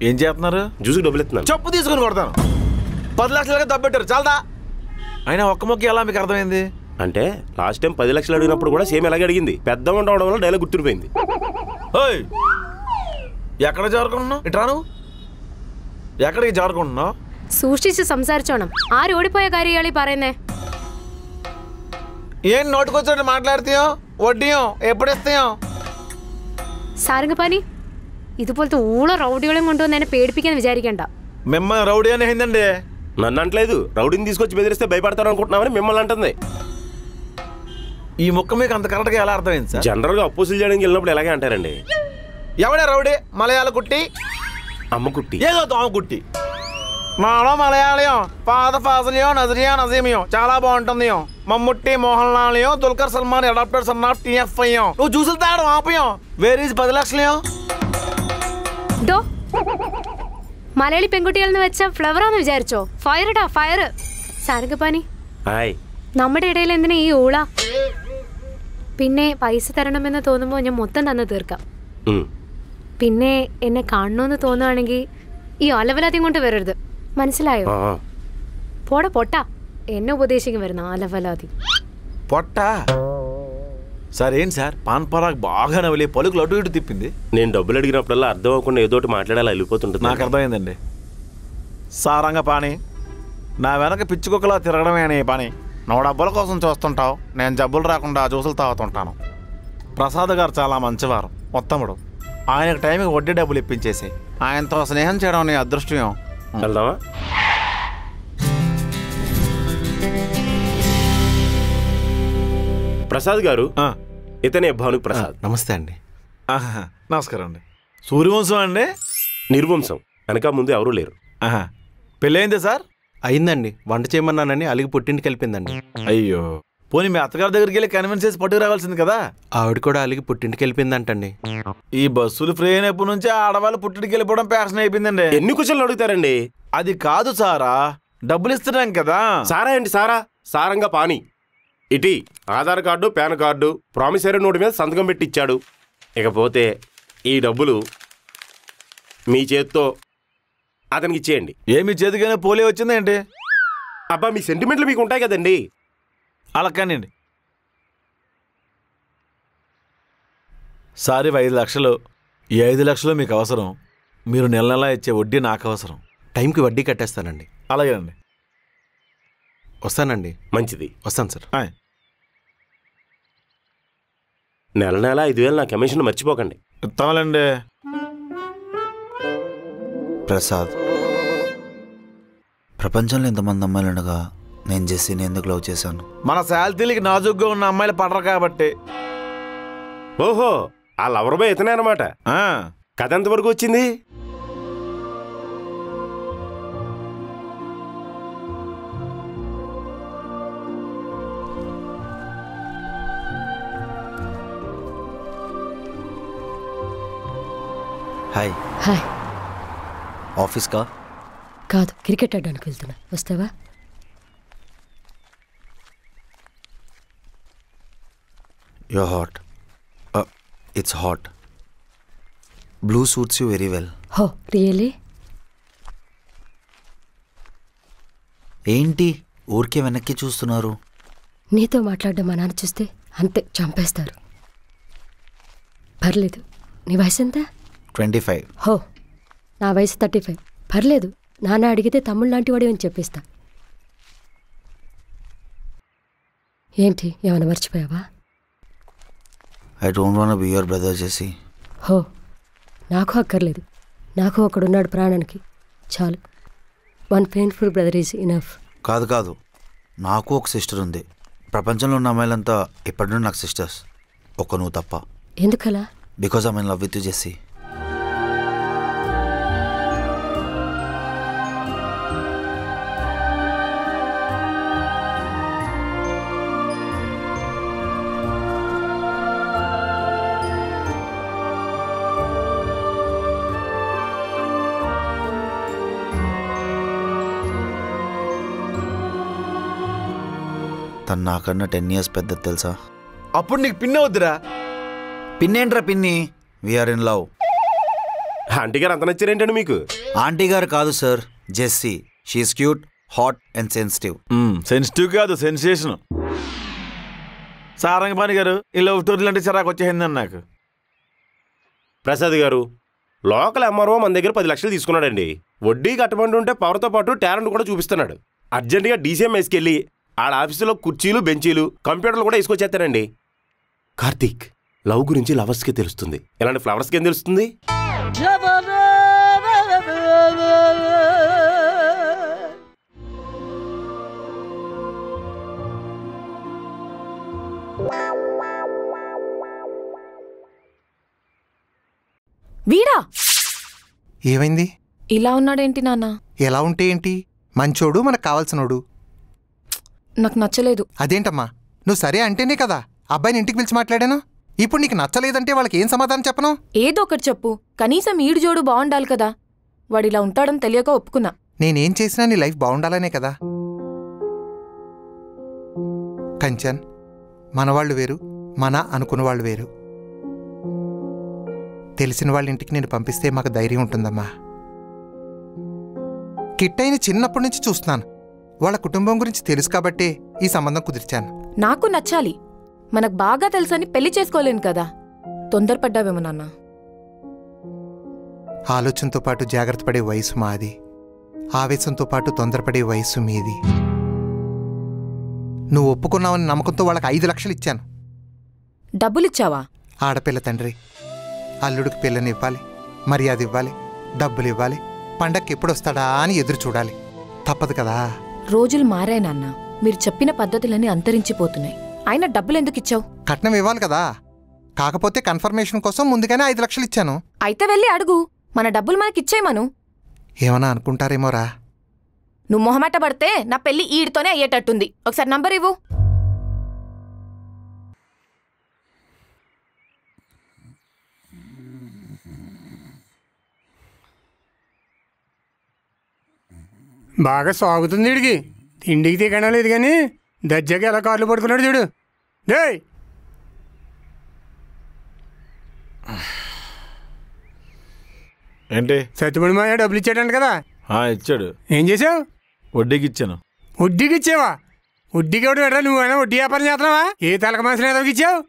ఏం చేస్తున్నారు? జ్యూస్కి డబ్బులు ఇస్తున్నాను. చెప్పు తీసుకుని కొడతాను. 10 లక్షలుగా దబ్బెట్టారు చాలదా? అయినా ఒక్క మొక్క ఎలా మీకు అర్థమైంది? అంటే లాస్ట్ టైం 10 లక్షలు అడిగినప్పుడు కూడా సేమ్ ఎలాగే అడిగింది. పెద్ద అమౌంట్ అవడం వల్ల డైలాగ్ గుర్తుడిపోయింది. ఓయ్, ఎక్కడ జారుకుంటున్నావు? ఇట్రాను. ఎక్కడికి జారుకుంటున్నావు? సూక్షించి సంసారిచోണം. ఆరు ఓడిపోయే కార్యాలి പറയുന്നേ. ఏం నోటుకొచ్చాడు మాట్లాడుతాయో? వడ్డీయో ఎప్పుడు ఇస్తాయో? സാരംഗപാണി ഇതുപോലത്തെ ഊള റൗഡികളെയും കൊണ്ടുവന്ന് എന്നെ പേടിപ്പിക്കാൻ വിചാരിക്കണ്ട. మిమ్మల్ని రౌడీ అని అయిందండి. నన్ను అంటలేదు, రౌడీని తీసుకొచ్చి బెదిరిస్తే భయపడతారు అనుకుంటున్నామని మిమ్మల్ని అంటుంది. ఈ ముక్క మీకు అంత కరెక్ట్గా ఎలా అర్థమైంది సార్? జనరల్గా అపోజిల్ చేయడానికి వెళ్ళినప్పుడు ఎలాగే అంటారండి. ఎవడే రౌడీ? మలయాళ కుట్టి, అమ్మ కుట్టి, ఏదో దోమ కుట్టి. మాలో మలయాళం పాత ఫాజలియో నజరియా నజీమియో చాలా బాగుంటుంది. మమ్ముట్టి, మోహన్ లాలియో, Dulquer Salmaan adapted son of TFI. నువ్వు చూసులు తాగడం ఆపయం. వేర్ ఈజ్ 10 లక్షలు? ഡോ മലയാളി പെൺകുട്ടികളെന്ന് വെച്ചാൽ ഫ്ലവറാന്ന് വിചാരിച്ചോ? ഫയർ ഇടാ ഫയർ. സാരംഗപാണി നമ്മുടെ ഇടയിൽ എന്തിനാ ഈ ഊള? പിന്നെ പൈസ തരണമെന്ന് തോന്നുമ്പോൾ ഞാൻ മൊത്തം തന്നു തീർക്കാം. പിന്നെ എന്നെ കാണണമെന്ന് തോന്നുവാണെങ്കിൽ ഈ അലവലാദ്യം കൊണ്ട് വരരുത്, മനസ്സിലായോ? പോടാ പൊട്ട, എന്നെ ഉപദേശിക്കും വരുന്ന അലവലാതി పొట్ట. సార్ ఏంటి సార్, పాన్ పరాగ్ బాగా నవ్వలే, పలుకులు అటు ఇటు తిప్పింది. నేను డబ్బులు అడిగినప్పుడల్లా అర్థం అవ్వకుండా ఏదో ఒకటి మాట్లాడాలి వెళ్ళిపోతుంటుంది. నాకు అర్థమైందండి. సారంగ పాని, నా వెనక పిచ్చుకొక్కలా తిరగడమే నీ పని. నువ్వు డబ్బుల కోసం చూస్తుంటావు, నేను జబ్బులు రాకుండా జ్యూసులు తాగుతుంటాను. ప్రసాద్ గారు చాలా మంచివారు, ఉత్తముడు. ఆయనకు టైంకి వడ్డీ డబ్బులు ఇప్పించేసి ఆయనతో స్నేహం చేయడం నీ అదృష్టం. వెళ్దామా? ప్రసాద్ గారు, ఇతనే భానుక్ ప్రసాద్. నమస్తే అండి. నమస్కారం అండి. సూర్యవంశం అండి? నిర్వంశం. వెనక ముందు ఎవరూ లేరు. పెళ్ళయిందే సార్? అయిందండి. వంట చేయమన్నానని అలిగి పుట్టింటికి వెళ్ళిపోయిందండి. అయ్యో, పోనీ మీ అత్తగారి దగ్గరికి వెళ్ళి కన్విన్స్ చేసి పట్టుకు రావాల్సింది కదా. ఆవిడ కూడా అలిగి పుట్టింటికి వెళ్ళిపోయిందంటండి. ఈ బస్సులు ఫ్రీ అయినప్పటి నుంచి ఆడవాళ్ళు పుట్టింటికి వెళ్ళిపోవడం ఫ్యాషన్ అయిపోయిందండి. ఎన్ని క్వశ్చన్లు అడుగుతారండి? అది కాదు సారా, డబ్బులు ఇస్తున్నాం కదా. సారా ఏంటి సారా? సారంగా పాని. ఇటీ Aadhaar card, PAN card, promissory note మీద సంతకం పెట్టి ఇచ్చాడు. ఇకపోతే ఈ డబ్బులు మీ చేత్తో అతనికి ఇచ్చేయండి. ఏమి చేతికైనా పోలే వచ్చిందేంటి? అబ్బా, మీ సెంటిమెంట్లు మీకు ఉంటాయి కదండి. అలా కానివ్వండి. సారీ, 5 లక్షలు. ఈ 5 లక్షలు మీకు అవసరం. మీరు నెల నెలా ఇచ్చే వడ్డీ నాకు అవసరం. టైంకి వడ్డీ కట్టేస్తానండి. అలాగేనండి. వస్తానండి. మంచిది, వస్తాను సార్. నెల నెల 5,000 నా కమిషన్ మర్చిపోకండి. ఇస్తాంలేండి. ప్రసాద్, ప్రపంచంలో ఎంతమంది అమ్మాయిలు ఉండగా నేను జెస్సీని ఎందుకు లవ్ చేశాను? మన శాలరీలకి నాజుగ్గా ఉన్న అమ్మాయిలు పడరు కాబట్టి. ఓహో, ఆ లవర్ బాయ్ ఇతనే అనమాట. కథ ఎంతవరకు వచ్చింది? హాయ్. హాయ్. ఆఫీస్కా? కాదు, క్రికెట్ ఆడడానికి వెళ్తున్నా, వస్తావా? You're hot. It's hot. Blue suits you very well. హో రియలీ? ఏంటి ఊరికే వెనక్కి చూస్తున్నారు? నీతో మాట్లాడడం మా నాన్న చూస్తే అంతే చంపేస్తారు. పర్లేదు. నీ వయసు ఎంత? 25. హో నా వయసు 35. పర్లేదు, నాన్న అడిగితే తమ్ముడు లాంటి వాడే అని చెప్పేస్తా. ఏంటి ఏమైనా మర్చిపోయావా? I don't want be your brother Jessie. హో నాకు అక్కర్లేదు. నాకు ఒకడున్నాడు ప్రాణానికి, చాలు. One painful brother is enough. కాదు కాదు, నాకు ఒక సిస్టర్ ఉంది. ప్రపంచంలో ఉన్న అమ్మాయిలంతా ఇప్పటి నుండి నాకు సిస్టర్స్, ఒక నువ్వు తప్ప. ఎందుకలా? Because I'm in love with you Jessie. తను నాకన్నా 10 years పెద్ద తెలుసా? అప్పుడు నీకు పిన్ని వద్దురా. పిన్నేంట్రా పిన్ని? We are in love. ఆంటీ గారు అంత నచ్చారేంటండి మీకు? ఆంటీ గారు కాదు sir, Jessie. She is cute, hot and sensitive. Sensitive కాదు, సెన్సేషన్. సారంగపాణి గారు ఈ లవ్ స్టోరీలు అంటే చిరాకు వచ్చేసిందని నాకు. ప్రసాద్ గారు, లోకల్ ఎంఆర్ఓ మన దగ్గర 10 లక్షలు తీసుకున్నాడండి. వడ్డీ కట్టమంటుంటే పవర్తో పాటు టాలెంట్ కూడా చూపిస్తున్నాడు. అర్జెంటుగా డీసీఎం వేసుకెళ్ళి ఆడ ఆఫీసులో కుర్చీలు, బెంచీలు, కంప్యూటర్లు కూడా వేసుకొచ్చేస్తారండి. కార్తీక్, లవ్ గురించి లవర్స్కి తెలుస్తుంది, ఇలాంటి ఫ్లవర్స్కి ఏం తెలుస్తుంది? వీడా ఏమైంది? ఇలా ఉన్నాడేంటి నాన్న? ఎలా ఉంటే ఏంటి, మంచోడు, మనకు కావాల్సినోడు. నాకు నచ్చలేదు. అదేంటమ్మా, నువ్వు సరే అంటేనే కదా అబ్బాయిని ఇంటికి పిలిచి మాట్లాడాను. ఇప్పుడు నీకు నచ్చలేదంటే వాళ్ళకి ఏం సమాధానం చెప్పను? ఏదో ఒకటి చెప్పు, కనీసం ఈడు జోడు బాగుండాలి కదా. వాడిలా ఉంటాడని తెలియక ఒప్పుకున్నా. నేనేం చేసినా నీ లైఫ్ బాగుండాలనే కదా. కంచన్, మనవాళ్ళు వేరు, మన అనుకున్న వాళ్ళు వేరు. తెలిసిన వాళ్ళ ఇంటికి నేను పంపిస్తే మాకు ధైర్యం ఉంటుందమ్మా. కిట్టైన చిన్నప్పటి నుంచి చూస్తున్నాను. వాళ్ళ కుటుంబం గురించి తెలుసు కాబట్టే ఈ సంబంధం కుదిర్చాను. నాకు నచ్చాలి, మనకు బాగా తెలుసని పెళ్లి చేసుకోలేను కదా. తొందరపడ్డావేమో నాన్న. ఆలోచనతో పాటు జాగ్రత్త పడే వయసు మాది, ఆవేశంతో పాటు తొందరపడే వయసు మీది. నువ్వు ఒప్పుకున్నావని నమ్మకంతో వాళ్ళకి 5 లక్షలు ఇచ్చాను. డబ్బులిచ్చావా? ఆడపిల్ల తండ్రి, అల్లుడికి పిల్లని ఇవ్వాలి, మర్యాద ఇవ్వాలి, డబ్బులు ఇవ్వాలి, పండక్కి ఎప్పుడొస్తాడా అని ఎదురు చూడాలి. తప్పదు కదా. రోజులు మారాయి నాన్న, మీరు చెప్పిన పద్ధతులన్నీ అంతరించిపోతున్నాయి. అయినా డబ్బులు ఎందుకు ఇచ్చావు? కట్నం ఇవ్వాలి కదా. కాకపోతే కన్ఫర్మేషన్ కోసం ముందుగానే 5 లక్షలు ఇచ్చాను. అయితే వెళ్ళి అడుగు, మన డబ్బులు మనకిచ్చేయమను. ఏమన్నా అనుకుంటారేమోరా. నువ్వు మొహమాట పడితే నా పెళ్లి ఈడితోనే అయ్యేటట్టుంది. ఒకసారి నంబర్ ఇవ్వు. బాగా సాగుతుంది వీడికి. తిండికి తిగడం లేదు కానీ దజ్జగా ఎలా కార్లు పడుకున్నాడు చూడు. డే ఏంటి? సత్యమణి మాయ డబ్బులు ఇచ్చాడంట కదా. ఇచ్చాడు. ఏం చేసావు? వడ్డీకి ఇచ్చాను. వడ్డీకి ఇచ్చావా? వడ్డీకి ఎవడు పెట్టా? నువ్వైనా వడ్డీ వ్యాపారం చేస్తున్నావా? ఏ తలక మనసులో ఏదో ఇచ్చావు?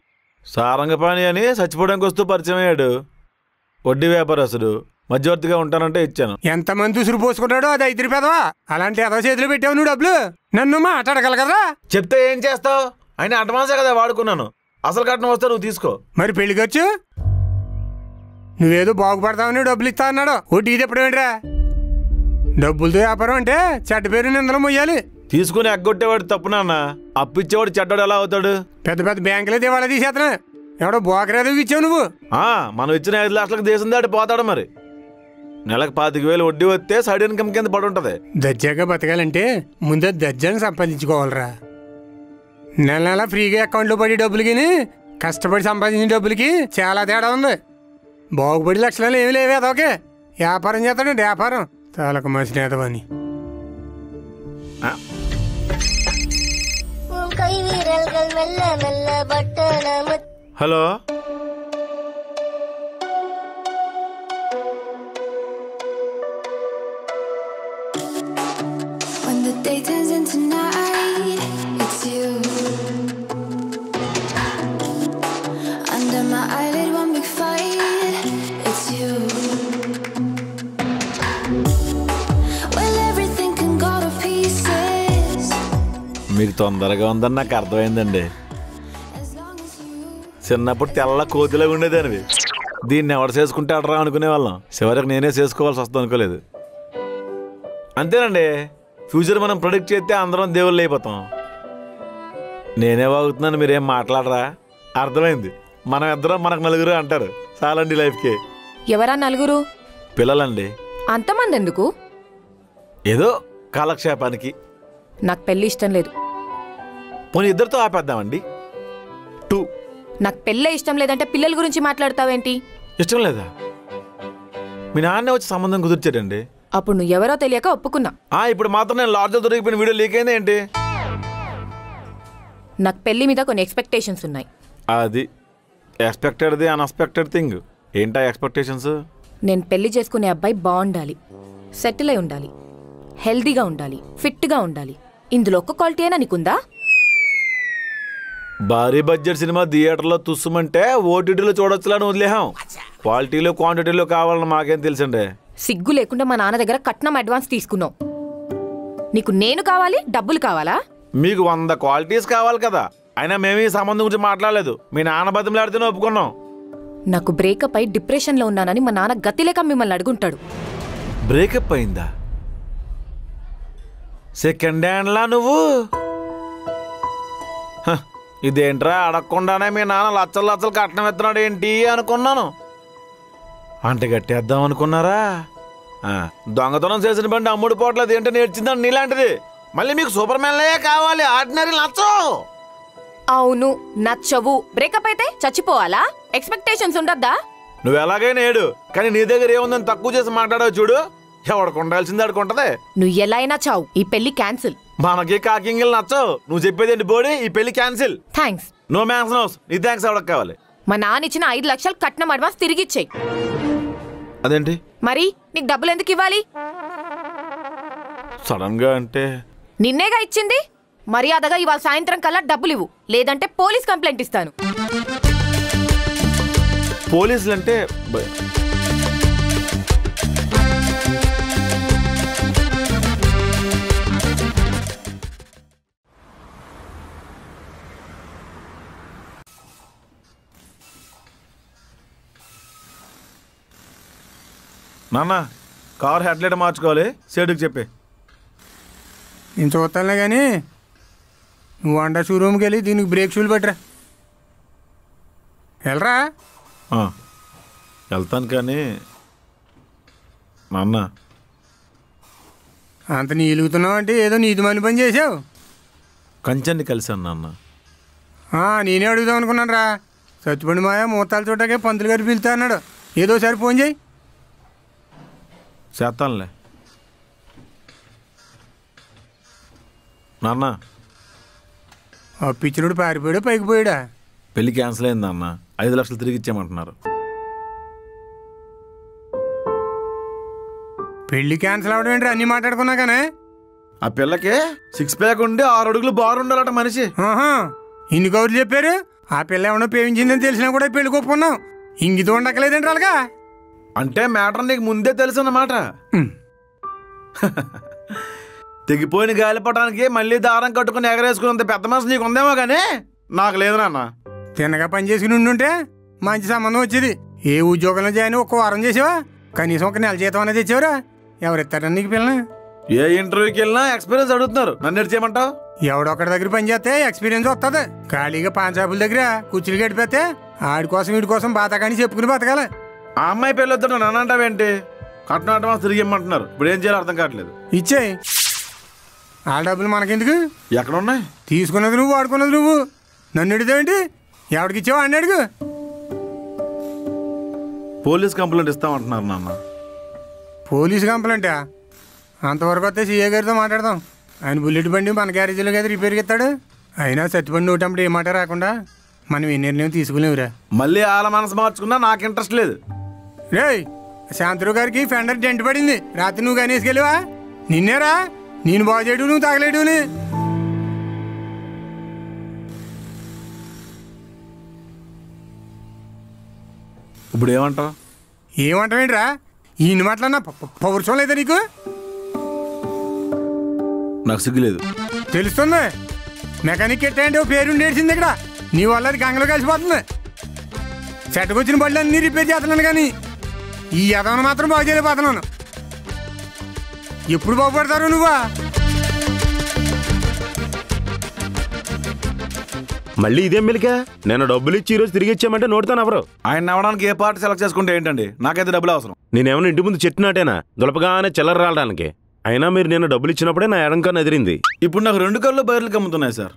సారంగపాణి అని చచ్చిపోవడానికి వస్తూ పరిచయం అయ్యాడు. వడ్డీ వ్యాపారస్తుడు, మధ్యవర్తిగా ఉంటానంటే ఇచ్చాను. ఎంతమంది ఉసురు పోసుకున్నాడో అది 5 రూపాయలవా? అలాంటి ఏదో చేతిలో పెట్టావు నువ్వు డబ్బులు. నన్ను మాట్లాడగల కదా. చెప్తే ఏం చేస్తావు? అయినా అడ్వాన్సే కదా వాడుకున్నాను. అసలు కట్నం వస్తే నువ్వు తీసుకో. మరి పెళ్లి ఖర్చు నువ్వేదో బాగుపడతావని డబ్బులు ఇస్తా అన్నాడు. వడ్డీ తెప్పడమేంట్రా? డబ్బులతో వ్యాపారం అంటే చెడ్డ పేరు నిందలు మొయ్యాలి. తీసుకుని ఎగ్గొట్టేవాడు తప్పు నాన్న. అప్పిచ్చేవాడు చెడ్డాడు ఎలా అవుతాడు? పెద్ద పెద్ద బ్యాంకులే దివాళా తీసేస్తున్నా. ఎవడో బోకరేదో ఇచ్చావు నువ్వు. మనం ఇచ్చిన 5 లక్షలకు దేశం దాటి పోతాడు. మరి నెలకు 25,000 వడ్డీ వస్తే సైడ్ ఇన్కమ్ కింద పడి ఉంటది. దర్జాగా బతకాలంటే ముందే దర్జాని సంపాదించుకోవాలరా. నెల నెల ఫ్రీగా అకౌంట్లో పడి డబ్బులకి కష్టపడి సంపాదించిన డబ్బులకి చాలా తేడా ఉంది. బాగుపడి లక్షణాలు ఏమి లేవే అదొకే. వ్యాపారం చేస్తాడు వ్యాపారం తాలక మసినేతవని. Hello eyelid when we fight. It's you. Well, everything can go to pieces. మీకు తొందరగా ఉందని నాకు అర్థమైందండి. చిన్నప్పుడు తెల్ల కోతిలాగా ఉండేదానివి. దీన్ని ఎవరు చేసుకుంటే అడరా అనుకునే వాళ్ళం. చివరికి నేనే చేసుకోవాల్సి వస్తుంది అనుకోలేదు. అంతేనండి, ఫ్యూచర్ మనం ప్రొడిక్ట్ చేస్తే అందరం దేవుళ్ళు అయిపోతాం. నేనే వాగుతున్నాను, మీరేం మాట్లాడరా? అర్థమైంది. మనం ఇద్దరం మనకు నలుగురు అంటారు. చాలండి లైఫ్కి. ఎవరా నలుగురు? పిల్లలండి. అంతమంది ఎందుకు? ఏదో కాలక్షేపానికి. నాకు పెళ్లి ఇష్టం లేదు. పోనీ ఇద్దరితో ఆపేద్దామండి. 2. నాకు పెళ్ళే ఇష్టం లేదంటే పిల్లల గురించి మాట్లాడతావేంటి? ఇష్టం లేదా? మీ నాన్నే వచ్చి సంబంధం కుదిర్చాడండి. అప్పుడు నువ్వు ఎవరో తెలియక ఒప్పుకున్నా. ఇప్పుడు మాత్రం నేను లాడ్జ్లో దొరికిపోయిన వీడియో లీక్ అయింది ఏంటి? నాకు పెళ్లి మీద కొన్ని ఎక్స్పెక్టేషన్స్ ఉన్నాయి. అది ఎక్స్పెక్టెడ్ది అన్ఎక్స్పెక్టెడ్ థింగ్. ఏంటా ఎక్స్పెక్టేషన్స్? నేను పెళ్లి చేసుకునే అబ్బాయి బాగుండాలి, సెటిల్ అయి ఉండాలి, హెల్దీగా ఉండాలి, ఫిట్గా ఉండాలి. ఇందులో ఒక్క క్వాలిటీ అయినా నీకుందా? భారీ బడ్జెట్ సినిమా థియేటర్లో తుస్సుమంటే ఓటీటీలో చూడొచ్చులని వదిలేహాం. క్వాలిటీలో క్వాంటిటీలో కావాలని మాకేం తెలుసండి. సిగ్గు లేకుండా మా నాన్న దగ్గర కట్నం అడ్వాన్స్ తీసుకున్నావు. నీకు నేను కావాలి, డబ్బులు కావాలా? మీకు 100 క్వాలిటీస్ కావాలి కదా. అయినా మేము ఈ సంబంధం గురించి మాట్లాడలేదు. మీ నాన్న బతిమలాడితేనే ఒప్పుకున్నాం. నాకు బ్రేకప్ అయి డిప్రెషన్లో ఉన్నానని మా నాన్న గతిలేక మిమ్మల్ని అడుగుంటాడు. బ్రేకప్ అయిందా? సెకండ్ హ్యాండ్లా నువ్వు? ఇదేంట్రా అడగకుండానే మీ నాన్న లచ్చలు లచ్చలు కట్నం ఎత్తున్నాడు ఏంటి అనుకున్నాను. అంటే కట్టేద్దాం అనుకున్నారా? దొంగతనం చేసిన బండి అమ్ముడు పోవట్లేదు ఏంటో నేర్చిందని నీలాంటిది. మళ్ళీ మీకు సూపర్ మ్యాన్లే కావాలి, ఆర్డినరీ నచ్చవు. అవును, నచ్చవు. బ్రేకప్ అయితే చచ్చిపోవాలా? ఎక్స్పెక్టేషన్స్ ఉండద్దా? నువ్వు ఎలాగైనా ఏడు, కానీ నీ దగ్గర ఏముందని తక్కువ చేసి మాట్లాడావు చూడు. ఎవరికి ఉండాల్సింది అడుకుంటది. నువ్వు ఎలా అయినా చావు, ఈ పెళ్లి క్యాన్సిల్. మనకి కాకింగిల్ నచ్చవు. నువ్వు చెప్పేదేంటి బోడి? ఈ పెళ్లి cancel. Thanks. No man's nose. నీ థ్యాంక్స్ ఎవరికి కావాలి? మా నాన్న ఇచ్చిన 5 లక్షలు కట్నం అడ్వాన్స్ తిరిగిచ్చేయి. అదేంటి మరి నీకు డబ్బులు ఎందుకు ఇవ్వాలి? సడన్ గా అంటే నిన్నేగా ఇచ్చింది. మర్యాదగా ఇవాళ సాయంత్రం కల్లా డబ్బులు ఇవ్వు, లేదంటే పోలీస్ కంప్లైంట్ ఇస్తాను. పోలీసులు అంటే నాన్న కార్ హెడ్లైట్ మార్చుకోవాలి. సేటుకి చెప్పి. నేను చూస్తానులే కానీ నువ్వు వంట షోరూమ్కి వెళ్ళి దీనికి బ్రేక్ షూలు పెట్టరా. వెళ్ళరా. వెళ్తాను కానీ నాన్న అంత నీలుగుతున్నావు అంటే ఏదో నీతిమాలి పని చేసావు. కంచెన్ని కలిసాను నాన్న. నేనే అడుగుదాం అనుకున్నాను రా. సత్తిపండి మాయ మూతాలు చూడకే పంతులు గారు పిలుతా అన్నాడు. ఏదోసారి ఫోన్ చేయి. చేస్తానులే నాన్న. పిచ్చినుడు పారిపోయాడు, పైకి పోయాడా? పెళ్లి క్యాన్సిల్ అయింది అన్న. 5 లక్షలు తిరిగి ఇచ్చామంటున్నారు. పెళ్లి క్యాన్సిల్ అవడం ఏంటి? అన్ని మాట్లాడుకున్నా కానీ ఆ పిల్లకి 6 ప్యాక్ ఉండి 6 అడుగులు బారు ఉండాలట మనిషి. ఇన్ని కౌరులు చెప్పారు. ఆ పిల్ల ఏమన్నా పేవించిందని తెలిసినా కూడా పెళ్లి కొప్పుకున్నావు. ఇంగితో ఉండక్కలేదండి అలాగా. అంటే మ్యాటర్ నీకు ముందే తెలుసు అన్నమాట. తెగిపోయిన గాలిపటానికి మళ్ళీ దారం కట్టుకుని ఎగరేసుకున్నంత పెద్ద మనసు నీకు ఉందేమో కానీ నాకు లేదు నాన్న. తిన్నగా పని చేసుకుని ఉండుంటే మంచి సంబంధం వచ్చేది. ఏ ఉద్యోగంలో జాయిన్ 1 వారం చేసావా? కనీసం 1 నెల జీతం అనేది తెచ్చావురా? ఎవరెత్తారని నీకు పిల్లన? ఏ ఇంటర్వ్యూకి వెళ్ళినా ఎక్స్పీరియన్స్ అడుగుతున్నారు. నన్ను ఎటు చేయమంటావు? ఎవడొక్కడి దగ్గర పని చేస్తే ఎక్స్పీరియన్స్ వస్తుంది. ఖాళీగా పాన్షాపుల దగ్గర కుర్చీలు గడిపితే ఆడి కోసం వీడి కోసం బాతకాని చెప్పుకుని బతకాలి. ఆ అమ్మాయి పెళ్ళి వద్దాడు నన్ను అంటావేంటి? కట్నం అడ్వాన్స్ తిరిగి ఇమ్మంటున్నారు. ఇప్పుడు ఏం చేయాలో అర్థం కావట్లేదు. ఇచ్చేయి. ఆ డబ్బులు మనకెందుకు? ఎక్కడ ఉన్నాయి? తీసుకున్నది నువ్వు, వాడుకున్నది నువ్వు. నన్ను అడిగితేంటి? ఎవరికి ఇచ్చావు అన్నీ అడుగు. పోలీస్ కంప్లైంట్ ఇస్తామంటున్నారు నాన్న. పోలీస్ కంప్లైంటా? అంతవరకు వస్తే సీఏ గారితో మాట్లాడదాం. ఆయన బుల్లెట్ బండి మన గ్యారేజీలో కదా రిపేర్కి ఇస్తాడు. అయినా సత్తిబండి నోటప్పుడు ఏ మాట రాకుండా మనం ఏ నిర్ణయం తీసుకునేవురా. మళ్ళీ వాళ్ళ మనసు మార్చుకున్నా నాకు ఇంట్రెస్ట్ లేదు. రేయ్, శాంతరావు గారికి ఫెండర్ డెంట్ పడింది. రాత్రి నువ్వు కనేసుకెళ్ళివా? నిన్నేరా నేను బాగు చేయడు, నువ్వు తాగలేడుని. ఇప్పుడు ఏమంటావు? ఏమంటావేంట్రా? ఈయన మాటలన్నా పౌరుషం లేదా నీకు? నాకు సిగ్గులేదు. తెలుస్తుంది. మెకానిక్ ఎట్టంటే ఓ పేరు నేర్చింది ఇక్కడ. నీ వల్ల అది గంగలో కలిసిపోతుంది. చెట్టుకొచ్చిన బళ్ళు అన్నీ రిపేర్ చేస్తున్నాను కానీ ఈ యదవను మాత్రం బాగు చేయలేకపోతున్నాను. ఎప్పుడు బాగుపడతారు నువ్వా? మళ్ళీ ఇదేం మెలిక? నేను డబ్బులు ఇచ్చి ఈరోజు తిరిగి ఇచ్చామంటే నోడుతాను ఎవరు? ఆయన నవ్వడానికి ఏ పార్ట్ సెలెక్ట్ చేసుకుంటే ఏంటండి? నాకైతే డబ్బులు అవసరం. నేనేమన్నా ఇంటి ముందు చెట్టు నాటేనా దులపగానే చిల్లర రావడానికి? అయినా మీరు నేను డబ్బులు ఇచ్చినప్పుడే నా ఎడంకన్ను ఎదిరింది. ఇప్పుడు నాకు 2 కళ్ళు బయర్లు కమ్ముతున్నాయి సార్.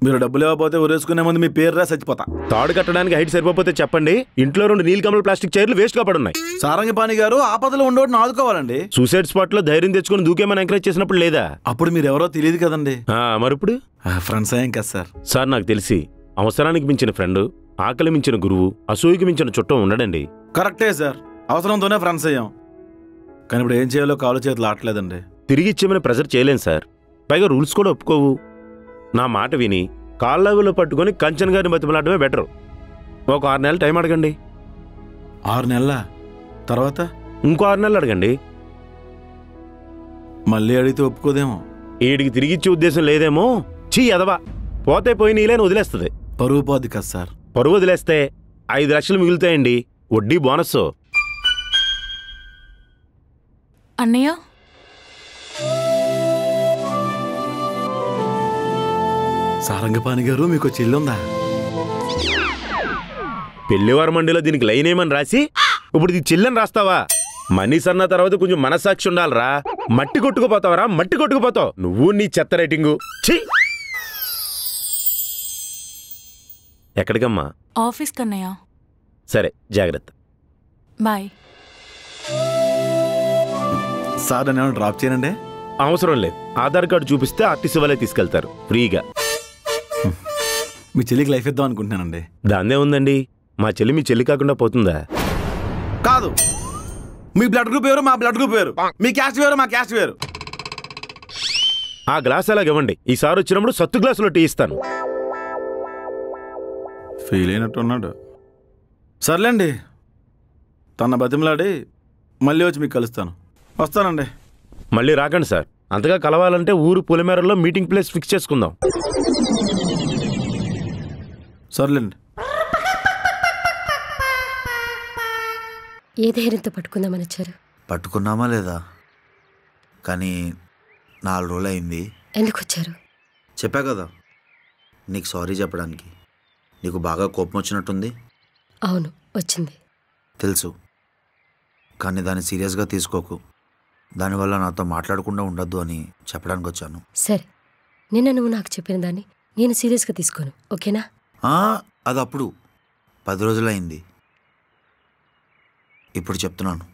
మీరు డబ్బులు ఇవ్వకపోతే ఊరేసుకునే ముందు మీ పేరు రా చచ్చిపోతా. తాడు కట్టడానికి హైట్ సరిపోతే చెప్పండి. ఇంట్లో 2 నీలకమల ప్లాస్టిక్ చైర్లు వేస్ట్ గా పడున్నాయి. సారంగపాణి గారు ఆపదలో ఉండోటిని ఆదుకోవాలండి. సూసైడ్ స్పాట్ లో ధైర్యం తెచ్చుకుని దూకేమని ఎంకరేజ్ చేసినప్పుడు లేదా? అప్పుడు మీరు ఎవరో తెలియదు కదండి. మరి ఇప్పుడు ఫ్రెండ్స్ ఏం కదా సార్? సార్ నాకు తెలిసి అవసరానికి మించిన ఫ్రెండ్, ఆకలి మించిన గురువు, అసూయకి మించిన చుట్టం ఉండడండి. కరెక్టే సార్, అవసరంతోనే ఫ్రెండ్స్ అయ్యాం. కానీ ఇప్పుడు ఏం చేయాలో కాలు చేతులు ఆటలేదండి. తిరిగి ఇచ్చేమని ప్రెజర్ చేయలేను సార్. పైగా రూల్స్ కూడా ఒప్పుకోవు. నా మాట విని కాళ్ళవిలో పట్టుకొని కంచన్ గారిని బతిమలాడమే బెటరు. ఒక 6 నెలలు టైం అడగండి. 6 నెలల తర్వాత ఇంకో 6 నెలలు అడగండి. మళ్ళీ అడిగితే ఒప్పుకోదేమో. ఈడికి తిరిగి ఇచ్చే ఉద్దేశం లేదేమో. చీ ఎదవా, పోతే పోయి నీలేని వదిలేస్తుంది. పరువు పోద్ది కదా సార్. పరువు వదిలేస్తే 5 లక్షలు మిగులుతాయండి, వడ్డీ బోనస్. అన్నయ్య, సారంగపాణి గారు మీకు చెల్లుందా? పెళ్లివార మండిలో దీనికి లైన్ ఏమని రాసి ఇప్పుడు ఇది చెల్లని రాస్తావా? మనీస్ అన్న తర్వాత కొంచెం మనసాక్షి ఉండాలరా. మట్టి కొట్టుకుపోతావరా, మట్టి కొట్టుకుపోతావు నువ్వు నీ చెత్త రేటింగు. ఛీ! ఎక్కడికమ్మా? ఆఫీస్ కన్నయ్య. సరే జాగ్రత్త. బాయ్. సార్ నేను డ్రాప్ చేయనండి. అవసరం లేదు. ఆధార్ కార్డు చూపిస్తే ఆర్టీసీ వాళ్ళే తీసుకెళ్తారు ఫ్రీగా. మీ చెల్లికి లైఫ్ ఇద్దాం అనుకుంటున్నానండి. దాన్నే ఉందండి. మా చెల్లి మీ చెల్లి కాకుండా పోతుందా? కాదు. మీ బ్లడ్ గ్రూప్ వేరు, మా బ్లడ్ గ్రూప్ వేరు. మీ క్యాస్ట్ వేరు, మా క్యాస్ట్ వేరు. ఆ గ్లాస్ అలాగివ్వండి. ఈసారి వచ్చినప్పుడు సత్తు గ్లాసులో టీ ఇస్తాను. ఫెయిల్ అయినట్టున్నాడు. సర్లేండి, తన బతిమలాడి మళ్ళీ వచ్చి మీకు కలుస్తాను. వస్తానండి. మళ్ళీ రాకండి సార్. అంతగా కలవాలంటే ఊరు పులిమేరలో మీటింగ్ ప్లేస్ ఫిక్స్ చేసుకుందాం. సర్లేండి. ఏ ధైర్యంతో పట్టుకుందామని వచ్చారు? పట్టుకున్నామా లేదా? కానీ 4 రోజులు అయింది. ఎందుకు వచ్చారు? చెప్పా కదా నీకు సారీ చెప్పడానికి. నీకు బాగా కోపం వచ్చినట్టుంది. అవును, వచ్చింది. తెలుసు, కానీ దాన్ని సీరియస్గా తీసుకోకు. దానివల్ల నాతో మాట్లాడకుండా ఉండద్దు అని చెప్పడానికి వచ్చాను. సరే, నిన్న నువ్వు నాకు చెప్పిన దాన్ని నేను సీరియస్గా తీసుకోను, ఓకేనా? అది అప్పుడు 10 రోజులు అయింది. ఇప్పుడు చెప్తున్నాను,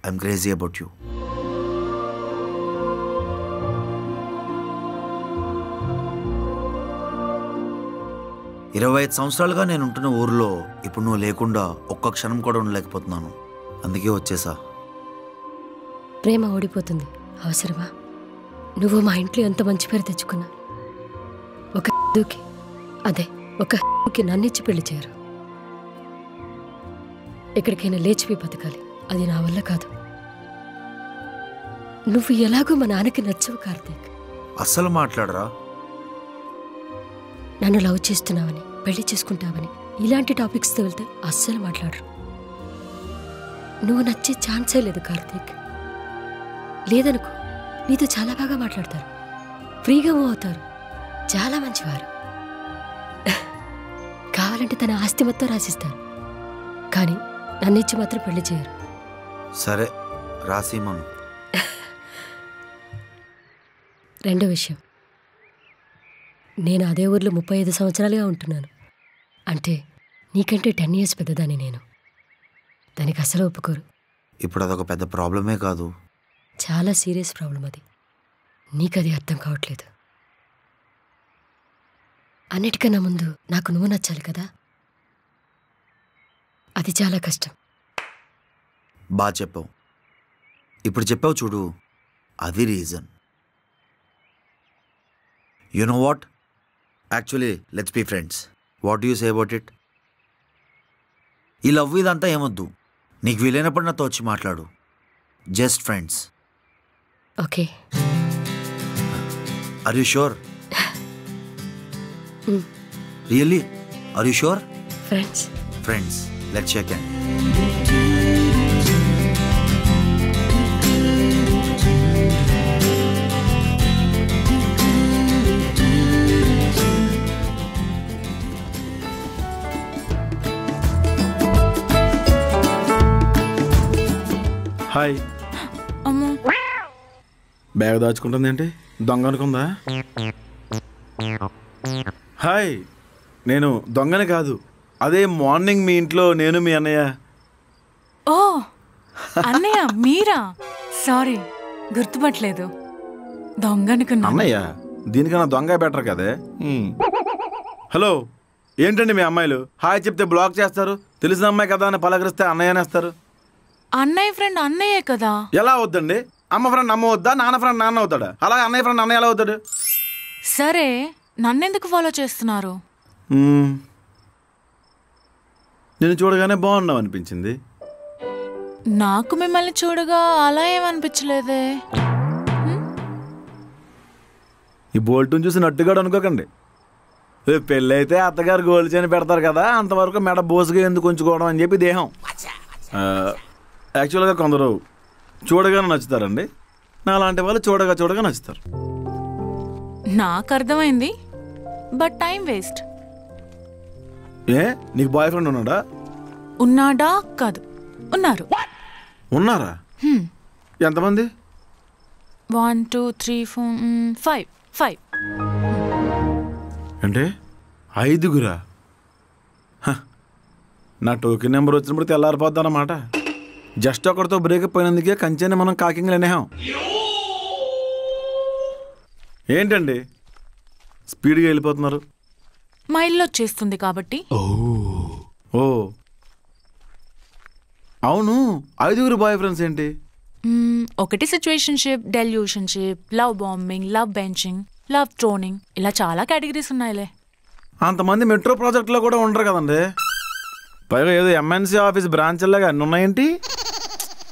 ఐఎమ్ క్రేజీ అబౌట్ యూ. ఇరవై 25 సంవత్సరాలుగా నేను ఉంటున్న ఊరిలో ఇప్పుడు నువ్వు లేకుండా ఒక్క క్షణం కూడా ఉండలేకపోతున్నాను. అందుకే వచ్చేసా. ప్రేమ ఓడిపోతుంది, అవసరమా? నువ్వు మా ఇంట్లో ఎంత మంచి పేరు తెచ్చుకున్నా ఒక దూకి అదే ఒక నన్నిచ్చి పెళ్లి చేయరు. ఎక్కడికైనా లేచిపోయి బతకాలి, అది నా వల్ల కాదు. నువ్వు ఎలాగో మా నాన్నకి నచ్చవు కార్తీక్. అస్సలు మాట్లాడరా? నన్ను లవ్ చేస్తున్నావని, పెళ్లి చేసుకుంటావని ఇలాంటి టాపిక్స్తో వెళ్తే అస్సలు మాట్లాడరు. నువ్వు నచ్చే ఛాన్సే లేదు కార్తీక్. లేదనుకో, నీతో చాలా బాగా మాట్లాడతారు, ఫ్రీగా మూవ్ అవుతారు, చాలా మంచివారు. కావాలంటే తన ఆస్తి మొత్తం రాసిస్తారు, కానీ నన్నిచ్చి మాత్రం పెళ్లి చేయరు. సరే రాసిమను. రెండో విషయం, నేను అదే ఊర్లో 35 సంవత్సరాలుగా ఉంటున్నాను. అంటే నీకంటే 10 years పెద్దదాన్ని నేను. దానికి అసలు ఒప్పుకోరు. ఇప్పుడు అదొక పెద్ద ప్రాబ్లమే కాదు, చాలా సీరియస్ ప్రాబ్లం అది. నీకది అర్థం కావట్లేదు. అన్నిటికన్నా ముందు నాకు నువ్వు నచ్చాలి కదా, అది చాలా కష్టం. బాగా చెప్పావు. ఇప్పుడు చెప్పావు చూడు, అది reason. You know what, actually let's be friends. What do you say about it? ఈ లవ్ ఇదంతా ఏమొద్దు. నీకు వీలైనప్పుడు నాతో వచ్చి మాట్లాడు. Just friends. Okay. Are you sure? Really are you sure? Friends let's shake hand. Hi. Bag దాచుకుంటుంది ఏంటి? దొంగ అనుకుందా? హాయ్, నేను దొంగని కాదు. అదే మార్నింగ్ మీ ఇంట్లో నేను మీ అన్నయ్య. ఓ అన్నయ్య మీరా? సారీ గుర్తుపట్టలేదు. దొంగ అనుకున్నా. అన్నయ్య దీనికన్నా దొంగ బెటర్ కదే. హలో, ఏంటండి మీ అమ్మాయిలు హాయ్ చెప్తే బ్లాక్ చేస్తారు, తెలిసిన అమ్మాయి కదా అని పలకరిస్తే అన్నయ్య అనేస్తారు. అన్నయ్య ఫ్రెండ్ అన్నయ్యే కదా. ఎలా అవుద్దండి? అమ్మ ఫ్రెండ్ అమ్మ వద్దా, నాన్న ఫ్రెండ్ నాన్న అవుతాడా? అలాగే అన్నయ్య ఫ్రెండ్ అన్నయ్య ఎలా అవుతాడు? సరే నన్నెందుకు ఫాలో చేస్తున్నారు? నేను చూడగానే బాగున్నావు అనిపించింది. నాకు మిమ్మల్ని చూడగా అలా ఏమనిపించలేదే. ఈ బోల్ట్ని చూసి నట్టుగాడు అనుకోకండి. పెళ్ళైతే అత్తగారు గోల్డ్ చైన్ పెడతారు కదా, అంతవరకు మెడ బోసుగా ఎందుకు ఉంచుకోవడం అని చెప్పి దేహం. యాక్చువల్గా కొందరు చూడగానే నచ్చుతారండి. నా లాంటి వాళ్ళు చూడగా నచ్చుతారు. నాకు అర్థమైంది, బట్ టైం వేస్ట్. ఏ నీకు బాయ్ ఫ్రెండ్ ఉన్నాడా? ఉన్నాడా కాదు, ఉన్నారు. ఉన్నారా? ఎంతమంది? 1 2 3 4 5. అంటే 5గురా? నా టోకెన్ నెంబర్ వచ్చినప్పుడు తెల్లారిపోద్ది అన్నమాట. జస్ట్ ఒకరితో బ్రేకప్ అయినందుకే కంచెని మనం కాకింగ్లు అనేహాం. ఏంటండి స్పీడ్గా వెళ్ళిపోతున్నారు? మా ఇల్లు వచ్చేస్తుంది కాబట్టి. ఓ అవును, 5గురు బాయ్ ఫ్రెండ్స్ ఏంటి? ఒకటి situationship, delusionship, love bombing, love benching, love ట్రోనింగ్, ఇలా చాలా కేటగిరీస్ ఉన్నాయిలే. అంతమంది మెట్రో ప్రాజెక్ట్లో కూడా ఉండరు కదండి. పైగా ఏదో ఎంఎన్సీ ఆఫీస్ బ్రాంచ్లాగా అన్నీ ఉన్నాయేంటి?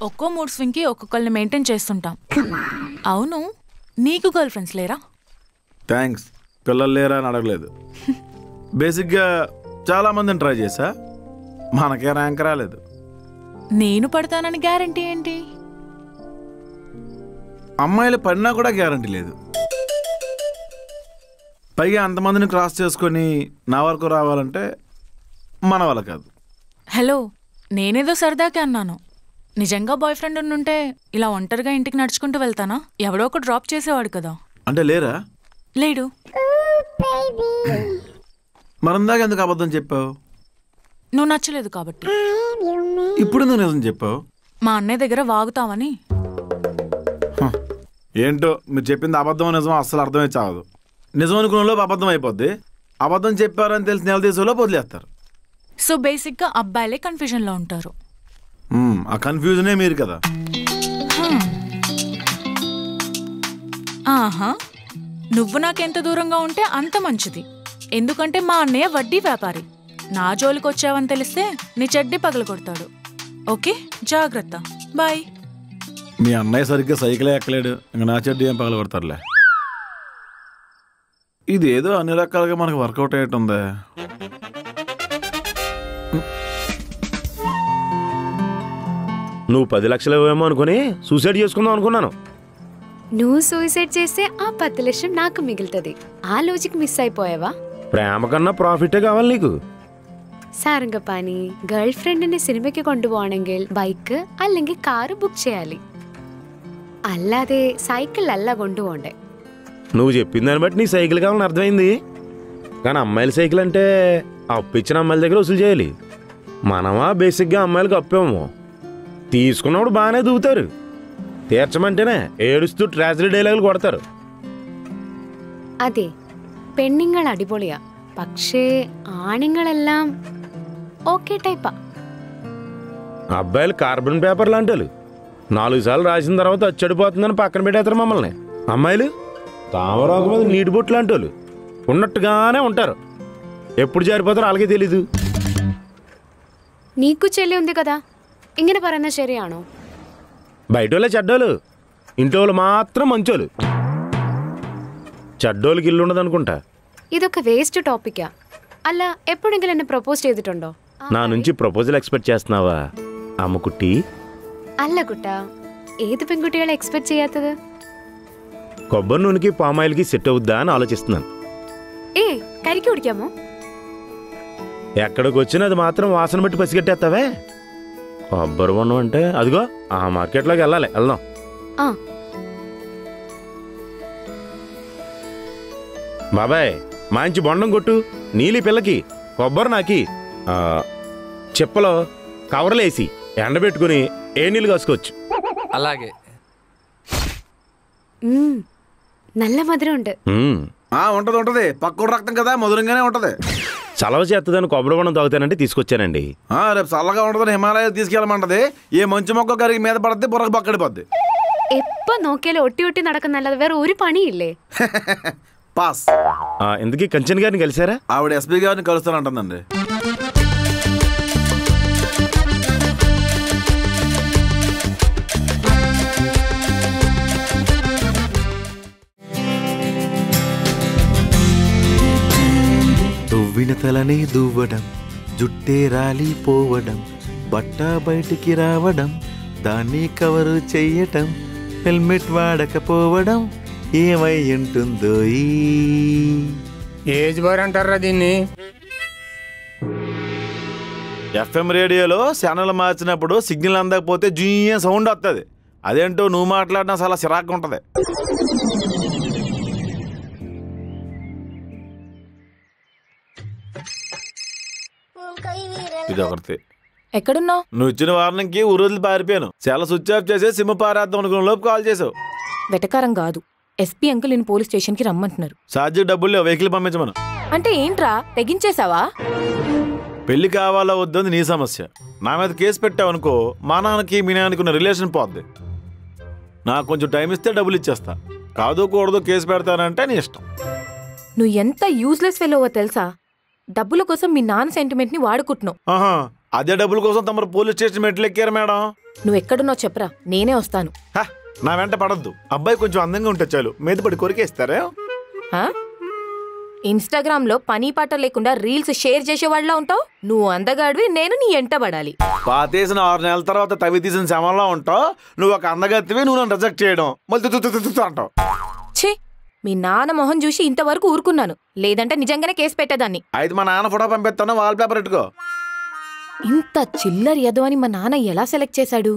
ఒక్కో మూడ్ స్వింగ్కి ఒక్కొక్కరిని మెయింటైన్ చేస్తుంటాం. అవును, నీకు గర్ల్ ఫ్రెండ్స్ లేరా? థ్యాంక్స్, పిల్లలు లేరా అని అడగలేదు. బేసిక్గా చాలామందిని ట్రై చేశా, మనకే ర్యాంక్ రాలేదు. నేను పడతానని గ్యారంటీ ఏంటి? అమ్మాయిలు పడినా కూడా గ్యారంటీ లేదు. పైగా అంతమందిని క్రాస్ చేసుకొని నా వరకు రావాలంటే మన వల్ల కాదు. హలో, నేనేదో సరదాకే అన్నాను. నిజంగా బాయ్ ఫ్రెండ్ ఉంటే ఇలా ఒంటరిగా ఇంటికి నడుచుకుంటూ వెళ్తానా? ఎవడో ఒక డ్రాప్ చేసేవాడు కదా. అంటే లేరా? లేడు. మరందాక ఎందుకు అబద్ధం చెప్పావు? నువ్వు నచ్చలేదు కాబట్టి. ఇప్పుడు నువ్వు నిజం చెప్పావు. మా అన్నయ్య దగ్గర వాగుతావని. ఏంటో మీరు చెప్పింది అబద్ధం నిజం అస్సలు అర్థమే చావదు. నిజం అనుకునేలోపు అబద్ధం అయిపోద్ది. అబద్ధం చెప్పారని తెలిసి నెల తీసేలోపు వదిలేస్తారు. సో బేసిక్గా అబ్బాయిలే కన్ఫ్యూజన్లో ఉంటారు. ఆ కన్ఫ్యూజనే మీరు కదా. ఆహా, నువ్వు నాకెంత దూరంగా ఉంటే అంత మంచిది. ఎందుకంటే మా అన్నయ్య వడ్డీ వ్యాపారి. నా జోలికి వచ్చావని తెలిస్తే నీ చెడ్డీ పగలగొడతాడు. ఓకే, జాగ్రత్త, బాయ్. మీ అన్నయ్య సరిగ్గా సైకిలే ఎక్కలేడు, ఇంకా నా చెడ్డీ ఏం పగలగొడతారులే. ఇదేదో అన్ని రకాలుగా మనకు వర్కౌట్ అయ్యేట్టుందే. నువ్వు 10 లక్షలు ఇవ్వేమో అనుకుని సూసైడ్ చేసుకుందాం అనుకున్నాను. నువ్వు సూసైడ్ చేస్తే ఆ 10 లక్షలు నాకు మిగులుతుంది. ఆ లాజిక్ మిస్ అయిపోయావా? ప్రేమ కన్నా ప్రాఫిటే కావాలి నీకు. സാരംഗപ്പാനി ഗേൾ ഫ്രണ്ടിനെ സിനിമയ്ക്ക് കൊണ്ടുപോകണമെങ്കിൽ ബൈക്ക് അല്ലെങ്കിൽ കാറ് ബുക്ക് చేయాలి. അല്ലാതെ സൈക്കിൾ അല്ല കൊണ്ടുപോകണ്ടേ. నువ్వు చెప్పిన దాన్ని బట్టి నీ సైకిల్ కావాలని అర్థమైంది. కానీ అమ్మాయిల సైకిల్ అంటే అప్పు ఇచ్చిన అమ్మాయిల దగ్గర వసూలు చేయాలి. మనమా బేసిక్గా అమ్మాయిలకు అప్పేమో. తీసుకున్నప్పుడు బాగానే దూతారు, തീർച്ചയായിട്ടും ഏടുസ്തു ട്രാജഡി ഡയലോഗുകൾ കൊടുത്താరు. അതെ, പെണ്ണുങ്ങൾ അടിപൊളിയാ, പക്ഷേ ആണുങ്ങളെല്ലാം ఓకే టైపా. అబ్బాయిలు కార్బన్ పేపర్ లాంటి 4 సార్లు రాసిన తర్వాత అచ్చడిపోతుందని పక్కన పెట్టేస్తారు మమ్మల్ని. అమ్మాయిలు తామరాకు మీద నీటి బొట్టు లాంటి వాళ్ళు ఉన్నట్టుగానే ఉంటారు. ఎప్పుడు జారిపోతారో అలాగే తెలీదు. నీకు చెల్లి ఉంది కదా ഇങ്ങനെ പറയുന്നത് ശരിയാണോ? బయట వాళ్ళే చెడ్డోళ్ళు, ఇంట్లో వాళ్ళు మాత్రం మంచోళ్ళు. చెడ్డోళ్ళకి ఇల్లు ఉండదు అనుకుంటా. ഇതൊക്കെ വേസ്റ്റ് ടോപ്പിക്കാ. അല്ല എപ്പോഴെങ്കിലും എന്നെ പ്രപ്പോസ് ചെയ്തിട്ടുണ്ടോ? నా నుంచి ప్రపోజల్ ఎక్స్పెక్ట్ చేస్తున్నావా అమ్ముకుట్టి? അല്ല കുട്ടാ, ഏത് പെൺകുട്ടികളെ എക്സ്പെക്ട് ചെയ്യാത്തത്? కొబ్బరి నూనెకి పామాయిల్కి సెట్ అవుద్దా అని ఆలోచిస్తున్నాను. ఏ കരിക്ക് കുടിക്കാമോ? ఎక్కడికి వచ్చినా అది మాత్రం వాసన బట్టి పసిగట్టేస్తావే. కొబ్బరి బొండం అంటే అదిగో ఆ మార్కెట్లోకి వెళ్ళాలి, వెళ్దాం. బాబాయ్ మంచి బొండం కొట్టు, నీలి పిల్లకి కొబ్బరి నాకి. చెప్పలో కవర్లేసి ఎండబెట్టుకుని ఏ నీళ్ళు కాసుకోవచ్చు. అలాగే. నల్ల మధురం ఉంటది. ఉంటది పక్క రక్తం కదా, మధురంగానే ఉంటది. చలవ చేస్తుందని కొబ్బరి బొండం తాగుతానంటే తీసుకొచ్చానండి. రేపు చల్లగా ఉంటదని హిమాలయ తీసుకెళ్ళమంటది. ఏ మంచు మొక్క కరిగి మీద పడద్ది, బుర్రకు పక్కడిపోద్ది. എപ്പോ നോക്കിയാലും ഒട്ടി ഒട്ടി നടക്കുന്നല്ലാതെ വേറെ ഒരു പണിയില്ലേ? పాస్. ఎందుకు కంచన్ గారిని కలిసారా? ఆవిడ ఎస్పీ గారిని కలుస్తానంటుందండి. దువ్విన తలని దువ్వడం, జుట్టే రాలిపోవడం, బట్ట బయటికి రావడం, దాన్ని కవరు చెయ్యటం, హెల్మెట్ వాడకపోవడం ఏమై ఉంటుందో. ఏజ్ బార్ అంటారా దీన్ని? ఎఫ్ఎం రేడియోలో ఛానల్ మార్చినప్పుడు సిగ్నల్ అందకపోతే జూయ సౌండ్ వస్తుంది. అదేంటో నువ్వు మాట్లాడినా చాలా చిరాకు ఉంటుంది. ఇది ఒకటి. ఎక్కడున్నావు? నువ్వు ఇచ్చిన వార్నింగ్కి ఊరోజులు పారిపోయాను. చాలా స్విచ్ ఆఫ్ చేసి సిమ్ పారేద్దాం అనుకున్న లోపు కాల్ చేసావు. వెటకారం కాదు, ఎస్పీ అంకుల్ నేను పోలీస్ స్టేషన్ కి రమ్మంటున్నారు. ఛార్జీ డబ్బులు లేవు, వెహికల్ పంపించమను. అంటే ఏంట్రా తెగించేసావా? పెళ్లి కావాలా వద్దని నీ సమస్య. నా మీద కేసు పెట్టావు అనుకో, మా నాన్నకి మీ నాన్నకి ఉన్న రిలేషన్ పోద్ది. నాకు కొంచెం టైం ఇస్తే డబ్బులు ఇచ్చేస్తా. కాదో కూడదో కేసు పెడతానంటే నీ ఇష్టం. నువ్వు ఎంత యూజ్లెస్ ఫెలోవో తెలుసా? డబ్బుల కోసం మీ నాన్న సెంటిమెంట్ ని వాడుకుంటున్నావు. అదే డబ్బుల కోసం తమరు పోలీస్ స్టేషన్ మెట్లు ఎక్కారు మేడం. నువ్వు ఎక్కడున్నావు చెప్పరా, నేనే వస్తాను. నా వెంట పడద్దు. అబ్బాయి కొంచెం అందంగా ఉంటే చాలు, మీద పడి కొరికేస్తారా? ఇన్స్టాగ్రామ్ లో పని పాట లేకుండా రీల్స్ షేర్ చేసేవాళ్ళ ఉంటావు. నువ్వు అందగాడివి, నేను నీ ఎంట పడాలి. పాతేసిన 6 నెలల తర్వాత తవి తీసిన శమంలో ఉంటావు. నువ్వు ఒక అందగత్తివి, నువ్వు నన్ను రిజెక్ట్ చేయడం మళ్ళీ అంటావు. ఛీ, మీ నాన్న మొహం చూసి ఇంతవరకు ఊరుకున్నాను, లేదంటే నిజంగానే కేసు పెట్టేదాన్ని. అయితే మా నాన్న ఫోటో పంపిస్తాను, వాల్ పేపర్ పెట్టుకో. ఇంత చిల్లర ఎదో అని మా నాన్న ఎలా సెలెక్ట్ చేశాడు?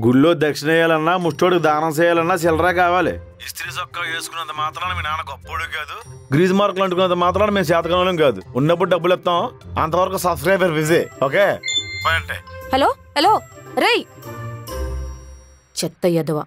గుళ్ళో దక్షిణ వేయాలన్నా, ముష్టోడికి దానం చేయాలన్నా చిల్లరా కావాలి. ఇస్త్రీ చొక్కా వేసుకున్నంత మాత్రాన మీ నాన్న గొప్పోడు కాదు, గ్రీజ్ మార్కులు అంటుకున్నంత మాత్రాన మేము శాతకాలం కాదు. ఉన్నప్పుడు డబ్బులు ఇస్తాం, అంతవరకు subscriber VJ. Okay. Hello hello రై చెత్త ఎదవా.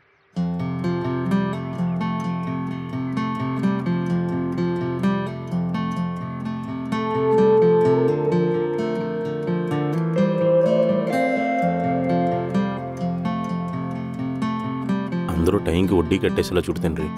అందరూ టైంకి వడ్డీ కట్టేసేలా చూడు తండ్రి.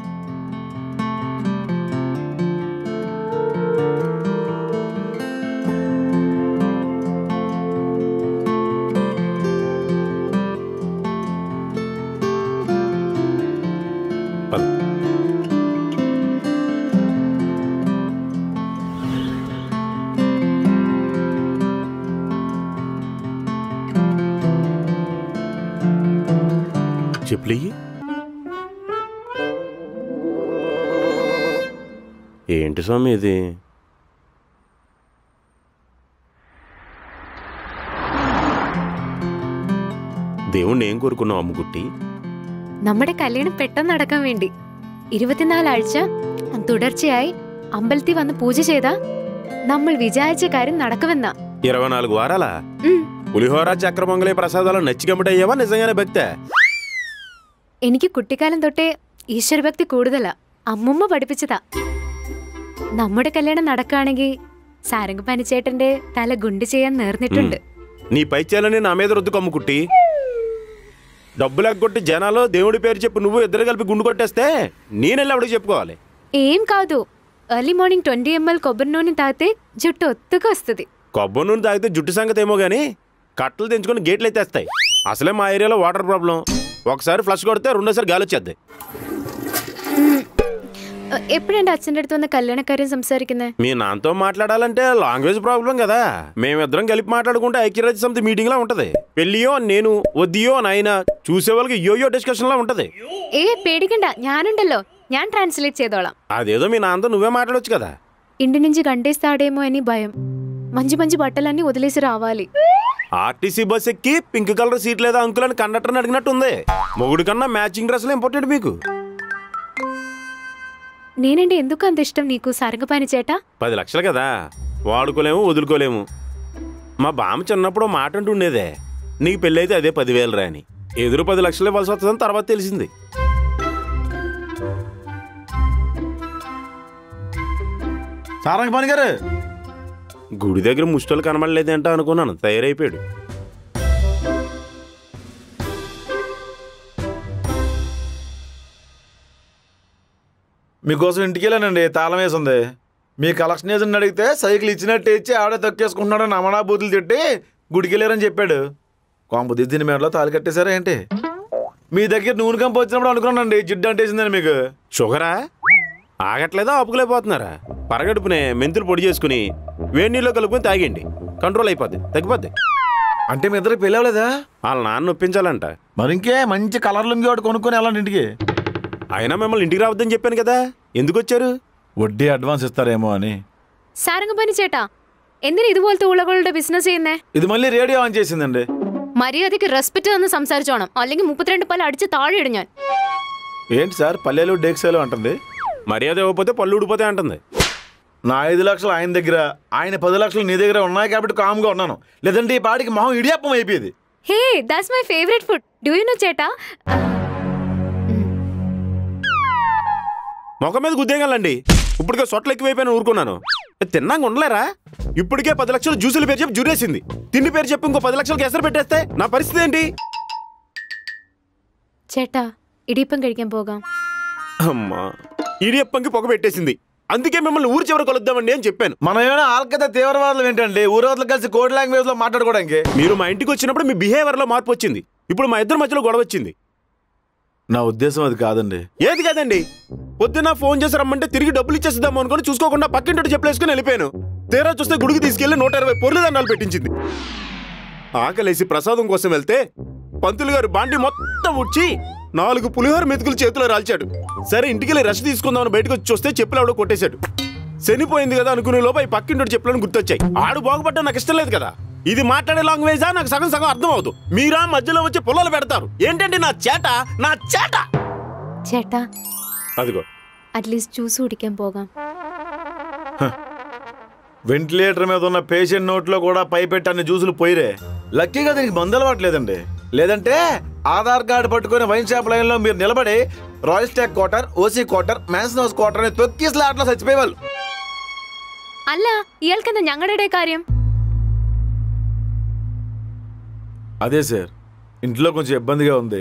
చెప్పులే ఏంటి స్వామి ఇది? దేవుణ్ణి ఏం కోరుకున్నావు അമ്മുകുട്ടി? നമ്മുടെ കല്യാണം പെട്ടെന്ന് നടക്കാൻ വേണ്ടി 24 ആഴ്ച തുടർച്ചയായി അമ്പലത്തിൽ വന്ന് പൂജ ചെയ്താ നമ്മൾ വിചാരിച്ച കാര്യം നടക്കുമെന്നാ. 24 వారాలా? పులిహోర చక్రపొంగలి ప్రసాదాలు నచ్చికమ్మటయ్యావా నిజంగానే భక్తే? എനിക്ക് കുട്ടിക്കാലം തൊട്ടേ ഈശ്വരഭക്തി കൂടുതലാ. അമ്മുമ്മ പഠിപ്പിച്ചതാ. നമ്മുടെ കല്യാണം നടക്കുകയാണെങ്കിൽ സാരംഗപാണി ചേട്ടന്റെ തല ഗുണ്ട് ചെയ്യാൻ നേർന്നിട്ടുണ്ട്. నీ పైచేలని నా మీద రుద్దుకు అమ్ముకుట్టి. డబ్బులు ఎగ్గొట్టి జనాలు దేవుడి పేరు చెప్పు నువ్వు ఇద్దరు కలిపి గుండు కొట్టేస్తే నేనెళ్ళి అప్పుడు చెప్పుకోవాలి. ఏం కాదు, ఎర్లీ మార్నింగ్ 20 ml కొబ్బరి నూనె తాగితే జుట్టు ఒత్తుగా వస్తుంది. కొబ్బరి నూనె తాగితే జుట్టు సంగతి ఏమో గానీ కట్టలు తెంచుకొని గేట్లు ఎత్తేస్తాయి. అసలే మా ఏరియాలో వాటర్ ప్రాబ్లం. ఒకసారి ఫ్లష్ కొడితే రెండోసారి గాలి వచ్చేద్ది. എപ്പോഴാണ് അച്ഛൻ്റെ അടുത്ത് വന്ന് കല്യാണക്കാര്യം സംസാരിക്കുന്നത്? మీ నాన్నతో మాట్లాడాలంటే లాంగ్వేజ్ ప్రాబ్లం కదా. మేమిద్దరం కలిపి మాట్లాడుకుంటే ఐక్యరాజ్య సమితి మీటింగ్ లా ఉంటది. పెళ్లియో నేను, వద్దియో నాయన, చూసే వాళ్ళకి యోయో డిస్కషన్ లా ఉంటది. ఏ పేడికండ, ഞാനുണ്ടല്ലോ, ഞാൻ ట్రాన్స్లేట్ ചെയ്തോളാം. అదేదో మీ నాన్నతో నువ్వే మాట్లాడొచ్చు కదా. ఇంటి నుంచి గంటేస్తాడేమో అని భయం. మంచి మంచి బట్టలన్నీ వదిలేసి రావాలి. ఆర్టీసీ బస్ ఎక్కి పింక్ కలర్ సీట్ లేదా అంకుల్ అని కండక్టర్ని అడిగినట్టు ఉంది. మొగుడు కన్నా మ్యాచింగ్ డ్రెస్లు ఇంపార్టెంట్ మీకు. నేనంటే ఎందుకు అంత ఇష్టం నీకు సారంగపాణి చేట? 10 లక్షలు కదా, వాడుకోలేము వదులుకోలేము. మా బామ్మ చిన్నప్పుడు మాట అంటూ ఉండేదే, నీకు పెళ్ళి అయితే అదే 10,000 రా అని. ఎదురు 10 లక్షలు ఇవ్వాల్సి వస్తుందని తర్వాత తెలిసింది. సారంగపాణి గారు గుడి దగ్గర ముష్టలు కనబడలేదంట అనుకున్నాను, తయారైపోయాడు. మీకోసం ఇంటికి వెళ్ళానండి, తాళం వేసి ఉంది. మీ కలెక్షన్ ఏజెంట్ అడిగితే సైకిల్ ఇచ్చినట్టు ఇచ్చి ఆడే తొక్కేసుకుంటున్నాడని అమనా బూతులు తిట్టి గుడికి వెళ్ళారని చెప్పాడు. కొంప దిద్దిన మేడలో తాళి కట్టేశారా ఏంటి? మీ దగ్గర నూనె కంప వచ్చినప్పుడు అనుకున్నానండి జిడ్డు అంటేసిందని మీకు. షుగరా ఆగట్లేదా, ఆపుకోలేకపోతున్నారా? పరగడుపునే మెంతులు పొడి చేసుకుని వేడి నీళ్ళు కలుపుకొని తాగండి, కంట్రోల్ అయిపోద్ది, తగ్గిపోద్ది. అంటే మీ ఇద్దరికి పెళ్ళి అవ్వలేదా? వాళ్ళ నాన్న ఒప్పించాలంట. మరి ఇంకే మంచి కలర్ లుంగి ఒకటి కొనుక్కొని వెళ్ళండి ఇంటికి. అయినా మిమ్మల్ని ఇంటికి రావద్దని చెప్పాను కదా, ఎందుకు వచ్చారు? వడ్డీ అడ్వాన్స్ ఇస్తారేమో అని. സാരംഗപാണി ചേട്ടാ, എന്തിനാ ഇതുപോലത്തെ ഉളകളുടെ ബിസിനസ് ചെയ്യുന്നേ? ఇది మళ్ళీ రేడియో ఆన్ చేసిందండి. മര്യാദയ്ക്ക് റെസ്പെക്ട് തന്ന് സംസാരിച്ചോണം, അല്ലെങ്കിൽ 32 പല്ല് അടിച്ച് താഴെ ഇടും ഞാൻ. ఏంటి సార్ పల్లెలు డేక్సేలు అంటుంది? మర్యాద ఇవ్వకపోతే పళ్ళు ఊడిపోతే అంటుంది. నా 5 లక్షలు ఆయన దగ్గర, ఆయన 10 లక్షలు నీ దగ్గర ఉన్నాయి కాబట్టి కామ్గా ఉన్నాను. లేదంటే ఈ పాటికి మొహం ఇడియాపం అయిపోయేది. Hey, that's my favourite food, do you know చేటా? మొఖం మీద గుద్దేగాలండి. ఇప్పటికే సొట్లు ఎక్కువైపోయినా ఊరుకున్నాను. తిన్నాక ఉండలేరా? ఇప్పటికే 10 లక్షలు జ్యూసుల పేరు చెప్పి జురేసింది. తిండి పేరు చెప్పి ఇంకో 10 లక్షలకి ఎసరు పెట్టేస్తే నా పరిస్థితి ఏంటి? ചേട്ടാ, ഇടിയപ്പം കഴിക്കാൻ പോകാം. అమ్మా, ఇడియప్పంకి పొగ పెట్టేసింది. అందుకే మిమ్మల్ని ఊరి చివర కొలుద్దామండి అని చెప్పాను. మనం ఏమైనా ఆల్కత తీవ్రవాదులు ఏంటండి? ఊరవతలు కలిసి కోడ్ లాంగ్వేజ్ లో మాట్లాడుకోవడానికి. మీరు మా ఇంటికి వచ్చినప్పుడు మీ బిహేవియర్ లో మార్పు వచ్చింది. ఇప్పుడు మా ఇద్దరి మధ్యలో గొడవ వచ్చింది. నా ఉద్దేశం అది కాదండి. ఏది కాదండి? పొద్దున్న ఫోన్ చేసి రమ్మంటే తిరిగి డబ్బులు ఇచ్చేద్దాము అనుకుని చూసుకోకుండా పక్కింటి చెప్పలేసుకుని వెళ్ళిపోయాను. తీరా చూస్తే గుడికి తీసుకెళ్లి 120 పొర్లు దండాలు పెట్టించింది. ఆకలేసి ప్రసాదం కోసం వెళ్తే పంతులు గారు బాండి మొత్తం ఉడ్చి 4 పులిహోర మెతుకులు చేతిలో రాల్చాడు. సరే ఇంటికెళ్ళి రెస్ట్ తీసుకుందామని బయటకు వచ్చి చూస్తే చెప్పులు ఆవిడ కొట్టేశాడు. శనిపోయింది కదా అనుకునే లోపు ఈ పక్కింటి చెప్పులను గుర్తొచ్చాయి. ఆడు బాగుపడ్డా నాకు ఇష్టం లేదు కదా. ఇది మాట్లాడే లాంగ్వేజా నాకు సగం సగం అర్థం అవుతుంది. మీరా మధ్యలో వచ్చి పొలాలు పెడతారు ఏంటంటే నా చేట ചേട്ടാ, అదిగో అట్లీస్ట్ జ్యూస్ కుടിക്കാൻ పోകാం. వెంటిలేటర్ మీద ఉన్న పేషెంట్ నోట్లో కూడా పైపెట్టని జ్యూసులు పోయిరే. లక్కీగా దీనికి మందు అలవాట్లేదండి. లేదంటే ఆధార్ కార్డు పట్టుకుని వైన్ షాప్ లైన్ లో మీరు నిలబడి royal stock quarter, OC quarter, mansion house quarter అని తొక్కి స్లాట్లో చచ్చిపోయేవాళ్ళు. అల్ల ఇయాల్కెంత ഞങ്ങളുടെ കാര്യം? అదే సార్, ఇంట్లో కొంచెం ఇబ్బందిగా ఉంది.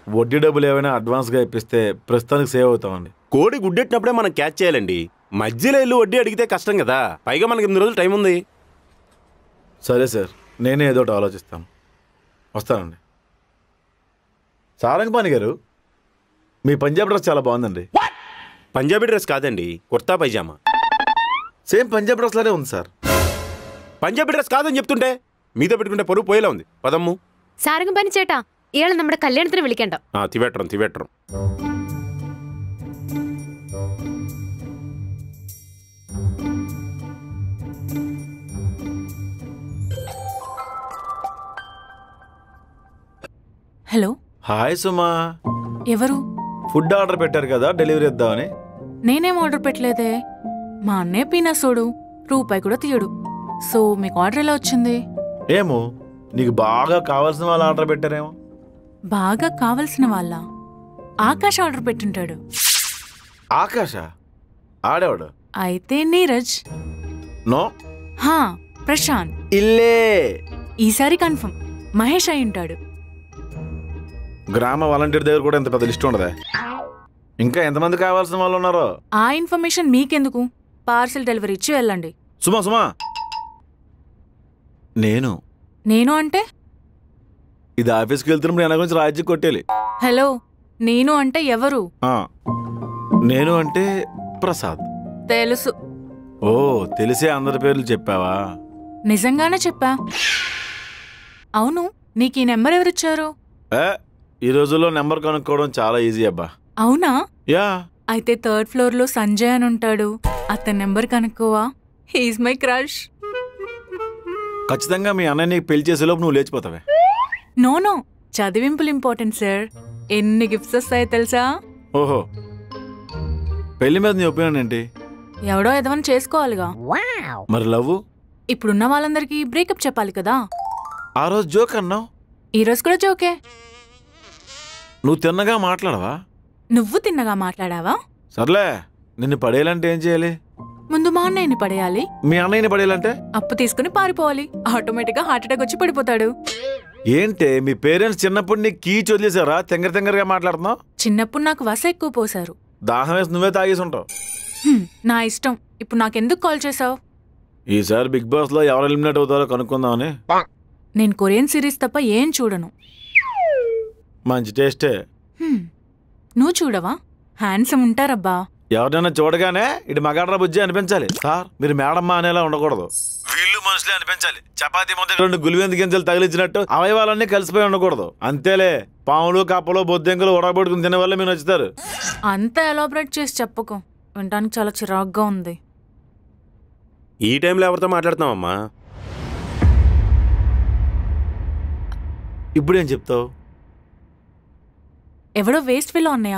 వడ్డీ డబ్బులు ఏమైనా అడ్వాన్స్గా ఇప్పిస్తే ప్రస్తుతానికి సేవ్ అవుతామండి. కోడి గుడ్డెట్టినప్పుడే మనం క్యాచ్ చేయాలండి. మధ్యలో ఇల్లు వడ్డీ అడిగితే కష్టం కదా. పైగా మనకి 8 రోజులు టైం ఉంది. సరే సార్, నేనే ఏదో ఒకటి ఆలోచిస్తాను. వస్తానండి. సారంగపాణి గారు, మీ పంజాబ్ డ్రెస్ చాలా బాగుందండి. పంజాబీ డ్రెస్ కాదండి, కుర్తా పైజామా. సేమ్ పంజాబ్ డ్రెస్ లానే ఉంది సార్. పంజాబీ డ్రెస్ కాదని చెప్తుంటే మీతో పెట్టుకుంటే పరువు పోయేలా ఉంది. పదమ్ము. സാരംഗപാണി ചേട്ടാ, ഇയാളെ നമ്മുടെ കല്യാണത്തിന് വിളിക്കണ്ട. తివేట్రం. హలో. హాయ్ సుమా. ఎవరు? ఫుడ్ ఆర్డర్ పెట్టారు కదా, డెలివరీ ఇద్దామని. నేనేం ఆర్డర్ పెట్టలేదే. మా అన్నయ్య పీనసోడు, రూపాయి కూడా తీయడు. సో మీకు ఆర్డర్ ఎలా వచ్చింది? ఏమో, నీకు బాగా కావాల్సిన వాళ్ళు ఆర్డర్ పెట్టారేమో. బాగా కావలసిన వాళ్ళ? ఆకాష్ ఆర్డర్ పెట్టుంటాడు. ఆకాశ? ఆడేవాడు? అయితే నీరజ్. నో. హా, ప్రశాంత్. ఇల్లే. ఈసారి కన్ఫర్మ్ మహేష్ అయి ఉంటాడు. గ్రామ వాలంటీర్ దగ్గర కూడా ఎంత పెద్ద లిస్ట్ ఉండదా? ఇంకా ఎంతమంది కావాల్సిన వాళ్ళు ఉన్నారో? ఆ ఇన్ఫర్మేషన్ మీకెందుకు? పార్సిల్ డెలివరీ ఇచ్చి వెళ్ళండి. సుమా, నేను నేను అంటే ఇది ఆఫీస్కి వెళ్తున్నప్పుడు నా గురించి రాజ్యం కొట్టేయాలి. హలో, నేను అంటే ఎవరు? నేను అంటే ప్రసాద్. తెలుసు. ఓ, తెలిసే అందరి పేర్లు చెప్పావా? నిజంగానే చెప్పా. అవును, నీకు ఈ నెంబర్ ఎవరిచ్చారు? ఈ రోజుల్లో నెంబర్ కనుక్కోవడం చాలా ఈజీ అబ్బా. అవునా? యా. అయితే 3rd floor లో సంజయ్ అని ఉంటాడు, అతని నెంబర్ కనుక్కోవా? He's my crush. ఖచ్చితంగా మీ అన్నయ్య నీకు పెళ్లి చేసేలోపు నువ్వు లేచిపోతావే. నో, చదివింపులు ఇంపార్టెంట్ సార్. ఎన్ని గిఫ్ట్స్ వస్తాయో తెలుసా? ఓహో, పెళ్లి మీద నీ ఒపీనియన్ ఏంటి? ఎవడో ఎదవని చేసుకోవాలిగా. మరి లవ్? ఇప్పుడున్న వాళ్ళందరికీ బ్రేకప్ చెప్పాలి కదా. ఆ రోజు జోక్ అన్నావు, ఈ రోజు కూడా జోకే. నువ్వు తిన్నగా మాట్లాడవా? నువ్వు తిన్నగా మాట్లాడావా? సర్లే, నిన్ను పడేయాలంటే ఏం చేయాలి? ముందు మా అన్నయ్యని పడేయాలి. మీ అన్నయ్యని పడేయాలంటే అప్పు తీసుకుని పారిపోవాలి. ఆటోమేటిక్ గా హార్ట్ అటాక్ వచ్చి పడిపోతాడు. ఏంటే మీ పేరెంట్స్ చిన్నప్పుడు నీకు కీచి వదిలేసారా? తెంగరగా మాట్లాడుతున్నావు. చిన్నప్పుడు నాకు వస ఎక్కువ పోసారు. దాహం వేసి నువ్వే తాగేసి ఉంటావు. నా ఇష్టం. ఇప్పుడు నాకెందుకు కాల్ చేసావు? ఈసారి బిగ్ బాస్ లో ఎవరు ఎలిమినేట్ అవుతారో కనుక్కుందామని. నేను కొరియన్ సిరీస్ తప్ప ఏం చూడను. మంచి టేస్టే. నువ్వు చూడవా? హ్యాండ్సమ్ ఉంటారబ్బా. ఎవరైనా చూడగానే ఇటు మగాడ్రా బుజ్జి అనిపించాలి. సార్ మీరు మేడమ్మా అనేలా ఉండకూడదు. వీళ్ళు మనుషులే అనిపించాలి. చపాతీ ముద్ద 2 గులివెందు గింజలు తగిలించినట్టు అవయవాలన్నీ కలిసిపోయి ఉండకూడదు. అంతేలే, పాములు కప్పలు బొద్దెంకులు ఉడకబెట్టుకుని తినే వల్ల మీరు నచ్చుతారు. అంత ఎలాబరేట్ చేసి చెప్పకు, వినడానికి చాలా చిరాగ్గా ఉంది. ఈ టైంలో ఎవరితో మాట్లాడుతున్నావమ్మా? ఇప్పుడేం చెప్తావు? ఎవడో వేస్ట్ ఫీల్ అన్నయ్య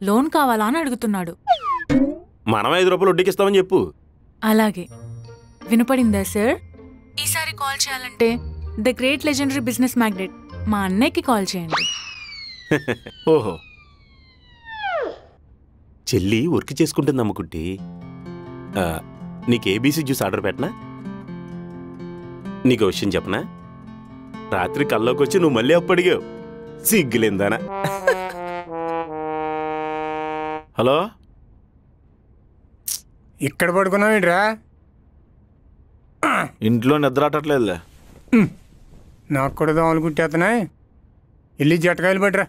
లోన్ కావాలా అని అడుగుతున్నాడు. మనం 5 రూపాయలు వడ్డీకిస్తామని చెప్పు. అలాగే. వినపడిందా సార్? ఈసారి కాల్ చేయాలంటే the great legendary business magnate మా అన్నయ్యకి కాల్ చేయండి. ఓహో, చెల్లి వర్క్ చేసుకుంటుంది అమ్ముకుంటే. నీకు ఏబీసీ జ్యూస్ ఆర్డర్ పెట్టనా? నీకు విషయం చెప్పనా? రాత్రి కల్లోకి వచ్చి నువ్వు మళ్ళీ అప్పు అడిగావు. సిగ్గులేందానా? హలో, ఇక్కడ పడుకున్నావేంట్రా? ఇంట్లో నిద్రాటట్లేదులే. నాకు కూడా దోమలు కుట్టేస్తున్నాయి. వెళ్ళి జటకాయలు పట్టరా.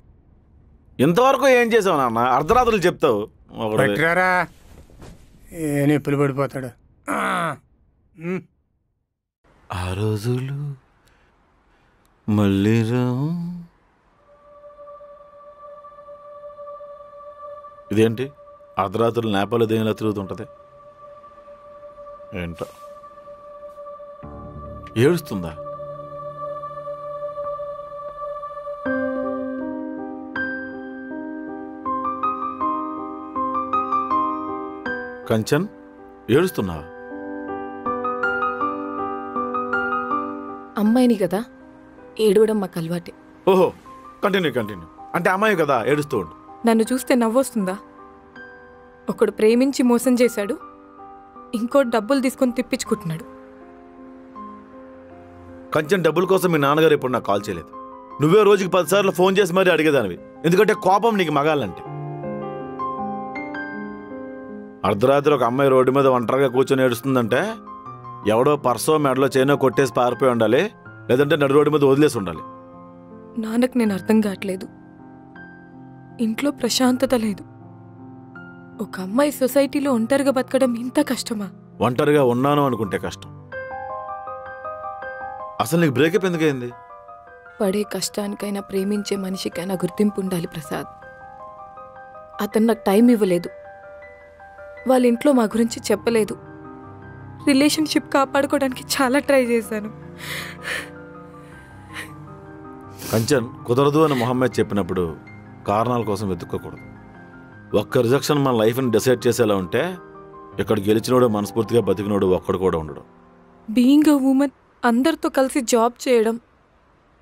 ఇంతవరకు ఏం చేసావు నాన్న? అర్ధరాత్రులు చెప్తావు. పట్టరారా, ఏ నొప్పులు పడిపోతాడు. ఆ రోజులు మళ్ళీ ఇదేంటి అర్ధరాత్రులు నేపాలు దేనిలా తిరుగుతుంటది ఏంటో? ఏడుస్తుందా? కంచన్, ఏడుస్తున్నావా? అమ్మాయిని కదా, ఏడవడం మాకు అలవాటే. ఓహో, కంటిన్యూ. అంటే అమ్మాయి కదా, ఏడుస్తూ ఉండు. నన్ను చూస్తే నవ్వొస్తుందా? ఒకడు ప్రేమించి మోసం చేశాడు, ఇంకోటి డబ్బులు తీసుకొని తిప్పించుకుంటున్నాడు. కంచెం డబ్బుల కోసం మీ నాన్నగారు ఇప్పుడు నాకు కాల్ చేయలేదు. నువ్వే రోజుకి 10 సార్లు ఫోన్ చేసి మరీ అడిగేదానివి. ఎందుకంటే కోపం నీకు మగాలంటే. అర్ధరాత్రి ఒక అమ్మాయి రోడ్డు మీద ఒంటరిగా కూర్చొని ఏడుస్తుందంటే ఎవడో పర్సో మెడలో చైనో కొట్టేసి పారిపోయి ఉండాలి, లేదంటే నడు రోడ్డు మీద వదిలేసి ఉండాలి. నాన్నకు నేను అర్థం కావట్లేదు. ఇంట్లో ప్రశాంతత లేదు. ఒక అమ్మాయి సొసైటీలో ఒంటరిగా బతకడం ఇంత కష్టమా? ఒంటరిగా ఉన్నాను అనుకుంటే కష్టం. అసలు నీకు బ్రేకప్ ఎందుకైంది? పడే కష్టానికైనా ప్రేమించే మనిషికైనా గుర్తింపు ఉండాలి ప్రసాద్. అతను నాకు టైం ఇవ్వలేదు. వాళ్ళ ఇంట్లో మా గురించి చెప్పలేదు. రిలేషన్షిప్ కాపాడుకోవడానికి చాలా ట్రై చేశాను. కంచన్, కుదరదు అని మొహమ్మద్ చెప్పినప్పుడు కారణాల కోసం వెతుక్కోకూడదు. ఒక్క రిజెక్షన్ మన లైఫ్ని డిసైడ్ చేసేలా ఉంటే ఇక్కడ గెలిచినోడు, మనస్ఫూర్తిగా బతికినోడు ఒక్కడు కూడా ఉండడు. బీయింగ్ అ ఉమెన్, అందరితో కలిసి జాబ్ చేయడం,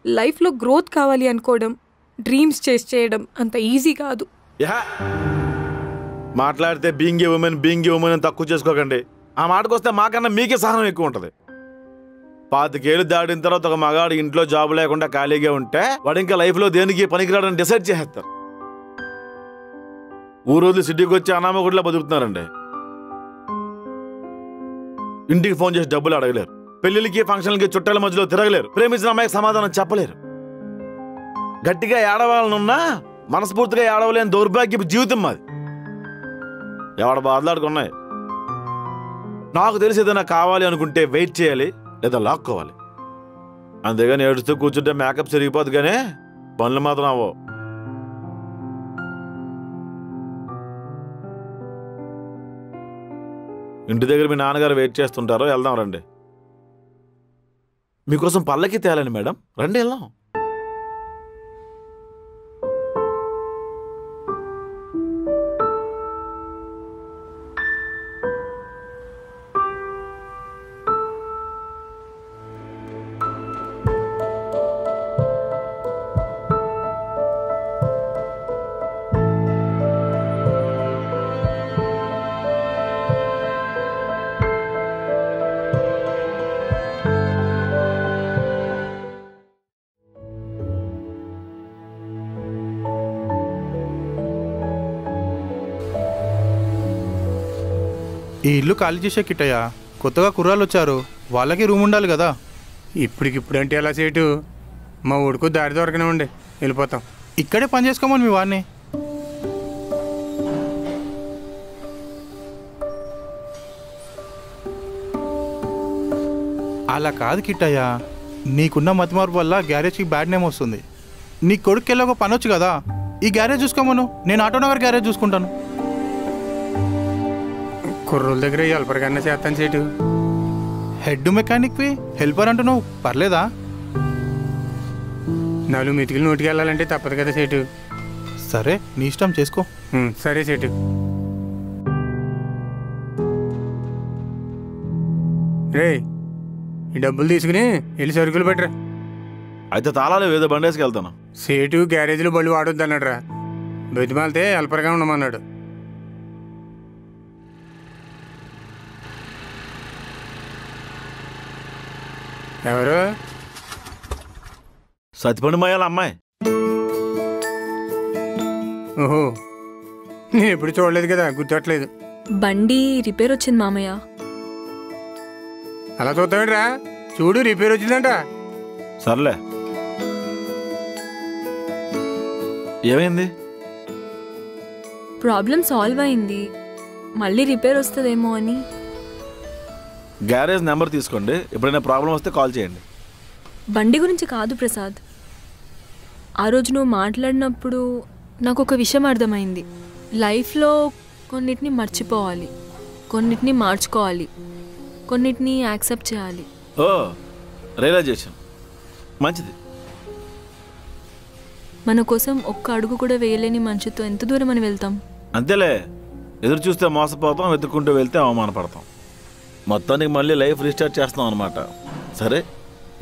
లైఫ్లో గ్రోత్ కావాలి అనుకోవడం, డ్రీమ్స్ చేసి చేయడం అంత ఈజీ కాదు. మాట్లాడితే బీయింగ్ ఏ ఉమెన్ అని తక్కువ చేసుకోకండి. ఆ మాటకు వస్తే మాకన్నా మీకే సహనం ఎక్కువ ఉంటుంది. 25 ఏళ్ళు దాటిన తర్వాత ఒక మగాడు ఇంట్లో జాబ్ లేకుండా ఖాళీగా ఉంటే వాడు ఇంకా లైఫ్లో దేనికి పనికిరాడని డిసైడ్ చేసేస్తారు. ఊరోజు సిటీకి వచ్చి అనామకుడిలా బతుకుతున్నారండి. ఇంటికి ఫోన్ చేసి డబ్బులు అడగలేరు. పెళ్లిళ్ళకి ఫంక్షన్లకి చుట్టాల మధ్యలో తిరగలేరు, ప్రేమించిన అమ్మాయికి సమాధానం చెప్పలేరు. గట్టిగా ఏడవాలనున్నా మనస్ఫూర్తిగా ఏడవలేని దౌర్భాగ్యపు జీవితం మాది. ఎవడ బాధలాడుకున్నాయి. నాకు తెలిసి ఏదైనా కావాలి అనుకుంటే వెయిట్ చేయాలి లేదా లాక్కోవాలి. అంతేగాని ఏడుస్తూ కూర్చుంటే మేకప్ సరిగిపోదు, కానీ పనులు మాత్రం అవో. ఇంటి దగ్గర మీ నాన్నగారు వెయిట్ చేస్తుంటారో, వెళ్దాం రండి. మీకోసం పల్లకి తేలని మేడం, రండి వెళ్దాం. ఈ ఇల్లు ఖాళీ చేసే కిట్టయ్యా, కొత్తగా కుర్రాళ్ళు వచ్చారు, వాళ్ళకి రూమ్ ఉండాలి కదా. ఇప్పటికిప్పుడు అంటే ఎలా సేటు, మా ఊడుకు దారి దొరకనే ఉండి వెళ్ళిపోతాం. ఇక్కడే పని చేసుకోమని మీ వాడిని. అలా కాదు కిట్టయ్యా, నీకున్న మతిమార్పు వల్ల గ్యారేజ్కి బ్యాడ్ నేమ్ వస్తుంది. నీ కొడుకు ఒక పని వచ్చు కదా, ఈ గ్యారేజ్ చూసుకోమను, నేను ఆటోనగర్ గ్యారేజ్ చూసుకుంటాను. కుర్రోళ్ళ దగ్గర హెల్పర్ కన్నా చేస్తాను సేటు. హెడ్ మెకానిక్వి హెల్పర్ అంటున్నావు, పర్లేదా? 4 మెతుకులు నోటికి వెళ్ళాలంటే తప్పదు కదా సేటు. సరే నీ ఇష్టం చేసుకో. సరే సేటు. రే ఈ డబ్బులు తీసుకుని వెళ్ళి సరుకులు పెట్టరా. అయితే తాళాలు ఏదో బండేసుకు వెళ్తాను. సేటు గ్యారేజ్లో బళ్ళు వాడొద్దు అన్నాడు రా, బతిమాలితే హెల్పర్గా ఉండమన్నాడు. ఎవరు? సతిపండిమయ్యాల అమ్మాయి. ఓహో, నేను ఎప్పుడు చూడలేదు కదా, గుర్తట్లేదు. బండి రిపేర్ వచ్చింది మామయ్య. అలా చూస్తావేంట్రా, చూడు రిపేర్ వచ్చిందంట. సర్లే, ఏమైంది? ప్రాబ్లం సాల్వ్ అయింది, మళ్ళీ రిపేర్ వస్తుందేమో అని. గ్యారేజ్ నెంబర్ తీసుకోండి, ఎప్పుడైనా ప్రాబ్లం వస్తే కాల్ చేయండి. బండి గురించి కాదు ప్రసాద్, ఆ రోజు నువ్వు మాట్లాడినప్పుడు నాకు ఒక విషయం అర్థమైంది. లైఫ్లో కొన్నిటిని మర్చిపోవాలి, కొన్నిటిని మార్చుకోవాలి, కొన్నిటిని యాక్సెప్ట్ చేయాలి. ఓ, రియలైజేషన్ మంచిది. మన కోసం ఒక్క అడుగు కూడా వేయలేని మనిషితో ఎంత దూరం అని వెళ్తాం? అంతేలే, ఎదురు చూస్తే మోసపోతాం, వెతుక్కుంటూ వెళ్తే అవమానపడతాం. మొత్తానికి మళ్ళీ లైఫ్ రీస్టార్ట్ చేస్తాం అనమాట. సరే,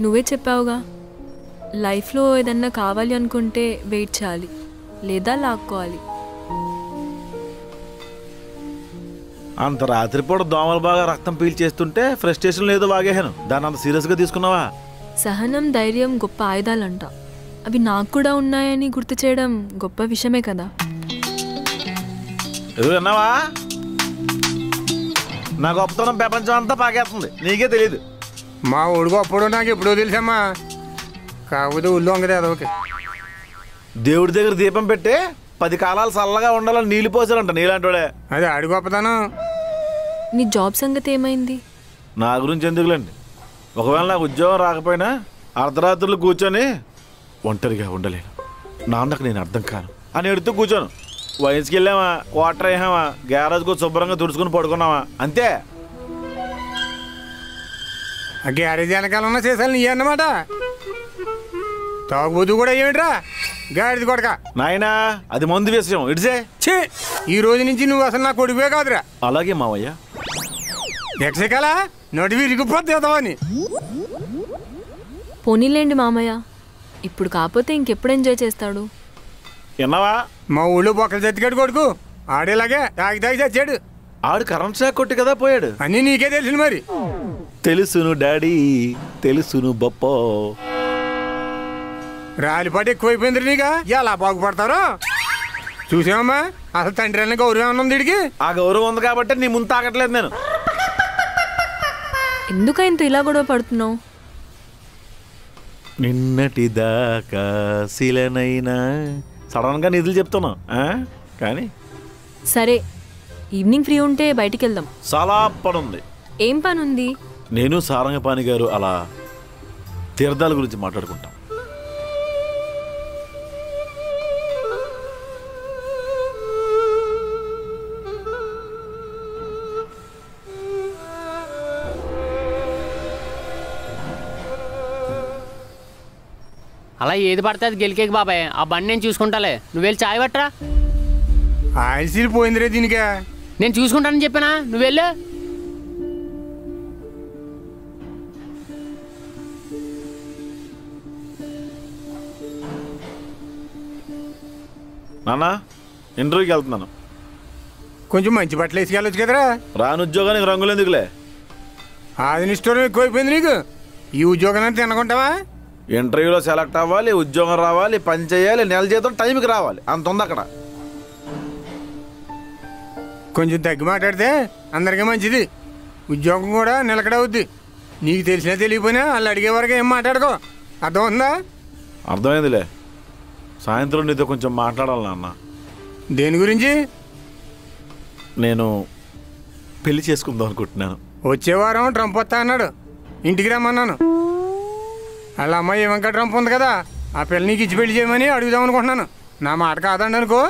నువ్వే చెప్పావుగా, లైఫ్లో ఏదన్నా కావాలి అనుకుంటే వెయిట్ చేయాలి లేదా లాక్కోవాలి. అంత రాత్రిపూట దోమలు బాగా రక్తం పీల్చేస్తుంటే ఫ్రస్ట్రేషన్ ఏదో బాగేహాను, దాన్ని అంత సీరియస్గా తీసుకున్నావా? సహనం, ధైర్యం గొప్ప ఆయుధాలంట, అవి నాకు కూడా ఉన్నాయని గుర్తు చేయడం గొప్ప విషయమే కదా. ఎదురు విన్నావా? నా గొప్పతనం ప్రపంచం అంతా పాకేస్తుంది, నీకే తెలియదు. మా ఊడు గొప్పడు నాకు ఎప్పుడో తెలుసమ్మా, కాకపోతే ఊళ్ళో అంగదే అదొకే. దేవుడి దగ్గర దీపం పెట్టి 10 కాలాలు చల్లగా ఉండాలని నీళ్ళు పోసారంట, నీలాంటోడే. అది ఆడి గొప్పతనం. నీ జాబ్ సంగతి ఏమైంది? నా గురించి ఎందుకులేండి, ఒకవేళ నాకు ఉద్యోగం రాకపోయినా అర్ధరాత్రులు కూర్చొని ఒంటరిగా ఉండలేను, నాన్నకు నేను అర్థం కాను అని ఎడుతూ కూర్చోను. వయసుకి వెళ్ళామా, క్వార్టర్ అయ్యామా, గ్యారేజ్కు శుభ్రంగా తుడుచుకుని పడుకున్నావా, అంతే. ఆ గ్యారేజ్ వెనకాల ఉన్న చేసాలి నీ అన్నమాట. తాగుబోతు కూడా ఏమిట్రా గాడిది కొడక. నాయనా, అది మందు విషయం, ఇడిసే. ఛీ, ఈ రోజు నుంచి నువ్వు అసలు నా కొడుకువే కాదురా. అలాగే మావయ్య. ఎక్సకాల నోటి విరిగిపోతావని. పోనీలేండి మామయ్య, ఇప్పుడు కాకపోతే ఇంకెప్పుడు ఎంజాయ్ చేస్తాడు? విన్నావా? మా ఊళ్ళో బొక్కలు చచ్చిగాడు కొడుకు ఆడేలాగే తాగి తాగి చచ్చాడు. ఆడు కరెంట్ షాక్ కొట్టి కదా పోయాడు. అన్నీ నీకే తెలిసింది మరి. తెలుసును డాడీ, తెలుసును బప్పో. రాలిపాటు ఎక్కువైపోయింది నీగా, ఎలా బాగుపడతారో చూసామమ్మా. అసలు తండ్రి అన్న గౌరవం ఉంది వీడికి. ఆ గౌరవం ఉంది కాబట్టి నీ ముందు తాగట్లేదు నేను. ఎందుకంత ఇలా గొడవ పడుతున్నావు? నిన్నటి దాకా శిలనైనా సడన్గా నిధులు చెప్తున్నా కానీ సరే, ఈవినింగ్ ఫ్రీ ఉంటే బయటికి వెళ్దాం. చాలా పని ఉంది. ఏం పని ఉంది? నేను సారంగపాణి గారు అలా తీర్థాల గురించి మాట్లాడుకుంటాం. అలా ఏది పడితే అది గెలికేకి బాబాయ్. ఆ బండి నేను చూసుకుంటాలే, నువ్వు వెళ్ళి చాయ్ పట్టరా. ఆయిల్ పోయిందిరే దీనికా. నేను చూసుకుంటానని చెప్పానా, నువ్వు వెళ్ళు. నాన్న ఇంటర్వ్యూకి వెళ్తున్నాను. కొంచెం మంచి బట్టలు వేసుకెళ్ళొచ్చు కదరా. రాని ఉద్యోగానికి రంగులు ఎందుకులే. అది నిష్టం ఎక్కువైపోయింది నీకు. ఈ ఉద్యోగాన్ని తినకుంటావా? ఇంటర్వ్యూలో సెలెక్ట్ అవ్వాలి, ఉద్యోగం రావాలి, పని చేయాలి, నెల జీతం టైంకి రావాలి, అంత ఉంది అక్కడ. కొంచెం తగ్గి మాట్లాడితే అందరికీ మంచిది. ఉద్యోగం కూడా నిలకడవుద్ది. నీకు తెలిసినా తెలియపోయినా వాళ్ళు అడిగే వరకు ఏం మాట్లాడుకో. అర్థం ఉందా? అర్థమైందిలే. సాయంత్రం నీతో కొంచెం మాట్లాడాలి నాన్న. దేని గురించి? నేను పెళ్లి చేసుకుందాం అనుకుంటున్నాను. వచ్చే వారం ట్రంప్ వస్తా అన్నాడు, ఇంటికి రమ్మన్నాను. వాళ్ళ అమ్మాయి ఏమంకా ట్రంప్ ఉంది కదా, ఆ పిల్ల నీకు ఇచ్చి పెళ్లి చేయమని అడుగుదాం అనుకుంటున్నాను. నా మాట కాదండి అనుకో.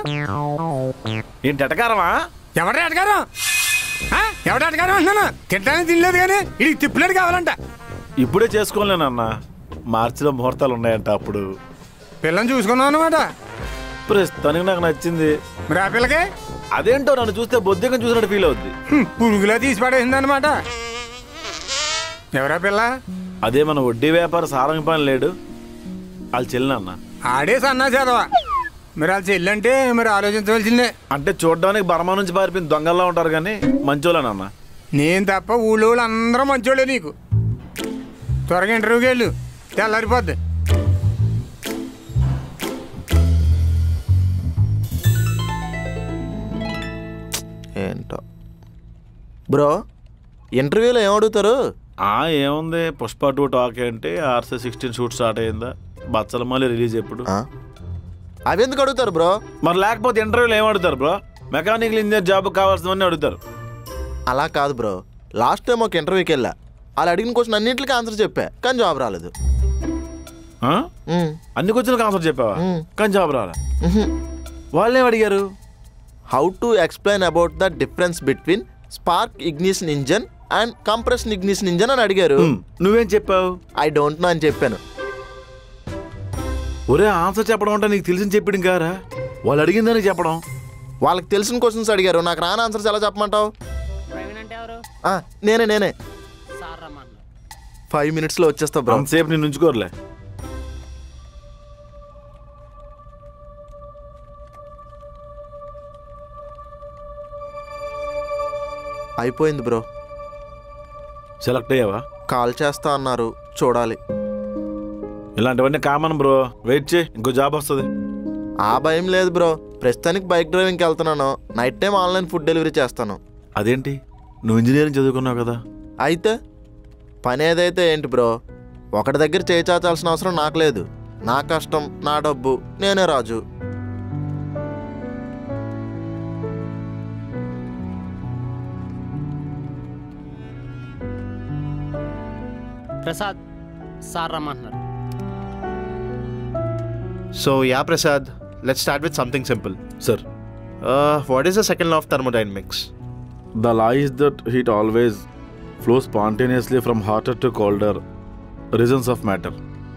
ఏంటి ఎటకారమా? ఎవడ ఎటకారం? ఎవడ ఎటకారం అంటున్నాను. తింటానే తినలేదు కానీ ఇది తిప్పులేడు కావాలంట. ఇప్పుడే చేసుకోలేనన్న, మార్చిలో ముహూర్తాలు ఉన్నాయంట. అప్పుడు పిల్లని చూసుకున్నావు అనమాట. ప్రస్తుతానికి నాకు నచ్చింది. మరి ఆ పిల్లకే అదేంటో నన్ను చూస్తే బొద్దిగా చూసినట్టు ఫీల్ అవుద్ది. పురుగులా తీసి పడేసింది అనమాట. ఎవరా పిల్ల? అదే మన వడ్డీ వ్యాపార సారంగపాణి లేడు, వాళ్ళు చెల్లినన్న. ఆడే సన్నా చదవా. మరి వాళ్ళు చెల్లంటే మరి ఆలోచించవలసిందే. అంటే చూడడానికి బర్మా నుంచి పారిపోయిన దొంగల్లా ఉంటారు కానీ మంచోళ్ళనన్న. నేను తప్ప ఊళ్ళో వాళ్ళు అందరూ మంచోళ్ళే. నీకు త్వరగా ఇంటర్వ్యూకి వెళ్ళు, తెల్లారిపోద్ది. ఏంటో బ్రో, ఇంటర్వ్యూలో ఏమడుగుతారు? ఏముంది, పుష్ప 2 టాక్ అంటే RC-16 షూట్ స్టార్ట్ అయిందా, బచ్చలమాలి రిలీజ్ ఎప్పుడు, అవి ఎందుకు అడుగుతారు బ్రో? మరి లేకపోతే ఇంటర్వ్యూలో ఏం అడుగుతారు బ్రో? మెకానికల్ ఇంజనీర్ జాబ్ కావాల్సినవన్నీ అడుగుతారు. అలా కాదు బ్రో, లాస్ట్ టైం ఒక ఇంటర్వ్యూకి వెళ్ళా, వాళ్ళు అడిగిన క్వశ్చన్ అన్నింటికి ఆన్సర్ చెప్పా కానీ జాబ్ రాలేదు. అన్ని క్వశ్చన్లకు ఆన్సర్ చెప్పావా కానీ జాబ్ రాలే? వాళ్ళేం అడిగారు? How to explain about the difference between spark ignition engine and compression ignition engine అని అడిగారు. నువ్వేం చెప్పావు? ఐ డోంట్ నో అని చెప్పాను. ఒరే, ఆన్సర్ చెప్పడం అంటే నీకు తెలిసిన చెప్పడం కారా, వాళ్ళు అడిగిందని చెప్పడం. వాళ్ళకి తెలిసిన క్వశ్చన్స్ అడిగారు, నాకు రాని ఆన్సర్స్ ఎలా చెప్పమంటావు? నేనే 5 minutesలో వచ్చేస్తా బ్రో. సేపు నేను ఉంచుకోరలే. అయిపోయింది బ్రో. సెలెక్ట్ అయ్యావా? కాల్ చేస్తా అన్నారు, చూడాలి. ఇలాంటివన్నీ కామన్ బ్రో, వెయిట్ చేయి, ఇంకో జాబ్ వస్తుంది. ఆ భయం లేదు బ్రో, ప్రస్తుతానికి బైక్ డ్రైవింగ్కి వెళ్తున్నాను. Night time online food delivery చేస్తాను. అదేంటి, నువ్వు ఇంజనీరింగ్ చదువుకున్నావు కదా? అయితే పని ఏదైతే ఏంటి బ్రో, ఒకటి దగ్గర చేయించాల్సిన అవసరం నాకు లేదు. నా కష్టం, నా డబ్బు, నేనే రాజు. ప్రసాద్ సార్ రమ్మంటున్నారు. So yeah, Prasad, let's start with something simple. Sir. What is the second law of thermodynamics? The law is that heat always flows spontaneously from hotter to colder regions of matter.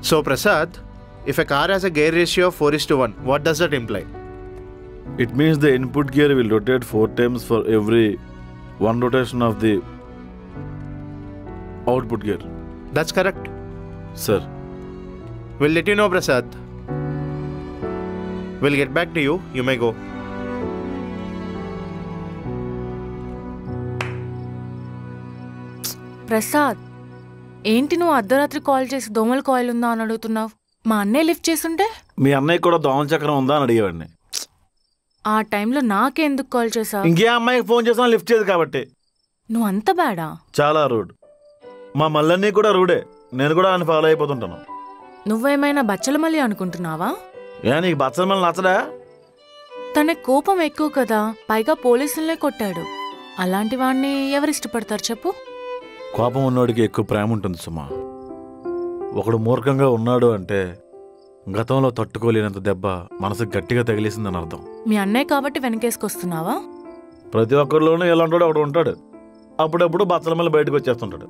So Prasad, if a car has a gear ratio of 4:1, what does that imply? It means the input gear will rotate 4 times for every 1 rotation of the output gear. That's correct. Sir. We'll let you know, Prasad. We'll get back to you. You may go. Prasad, ఏంటి నువ్వు అర్ధరాత్రి call చేసి దోమల coil ఉందా అని అడుగుతున్నావు? మా అన్నయ్య లిఫ్ట్ చేస్తుంటే మీ అన్నయ్య కూడా దోమల చక్రం ఉందా అని అడిగేవాడిని. ఆ టైంలో నాకెందుకు కాల్ చేసావు? ఇంకే అమ్మాయికి ఫోన్ చేసినా లిఫ్ట్ చేయదు కాబట్టి. నువ్వు అంత బ్యాడా? చాలా రూడ్. మా మల్లన్నీ కూడా రూడే. నేను కూడా ఆయన ఫాలో అయిపోతుంటాను. నువ్వేమైనా బచ్చల మళ్ళీ అనుకుంటున్నావా? నీకు బచ్చల మళ్ళీ నచ్చడా? తన కోపం ఎక్కువ కదా, పైగా పోలీసులనే కొట్టాడు. అలాంటి వాడిని ఎవరు ఇష్టపడతారు చెప్పు? కోపం ఉన్నోడికి ఎక్కువ ప్రేమ ఉంటుంది సుమా. ఒకడు మూర్ఖంగా ఉన్నాడు అంటే గతంలో తట్టుకోలేనంత దెబ్బ మనసుకు గట్టిగా తగిలేసిందని అర్థం. మీ అన్నయ్య కాబట్టి వెనకేసుకొస్తున్నావా? ప్రతి ఒక్కరిలోనూ ఎలాంటి ఒకడు ఉంటాడు. అప్పుడప్పుడు బచ్చల మళ్ళీ బయటకు వచ్చేస్తుంటాడు.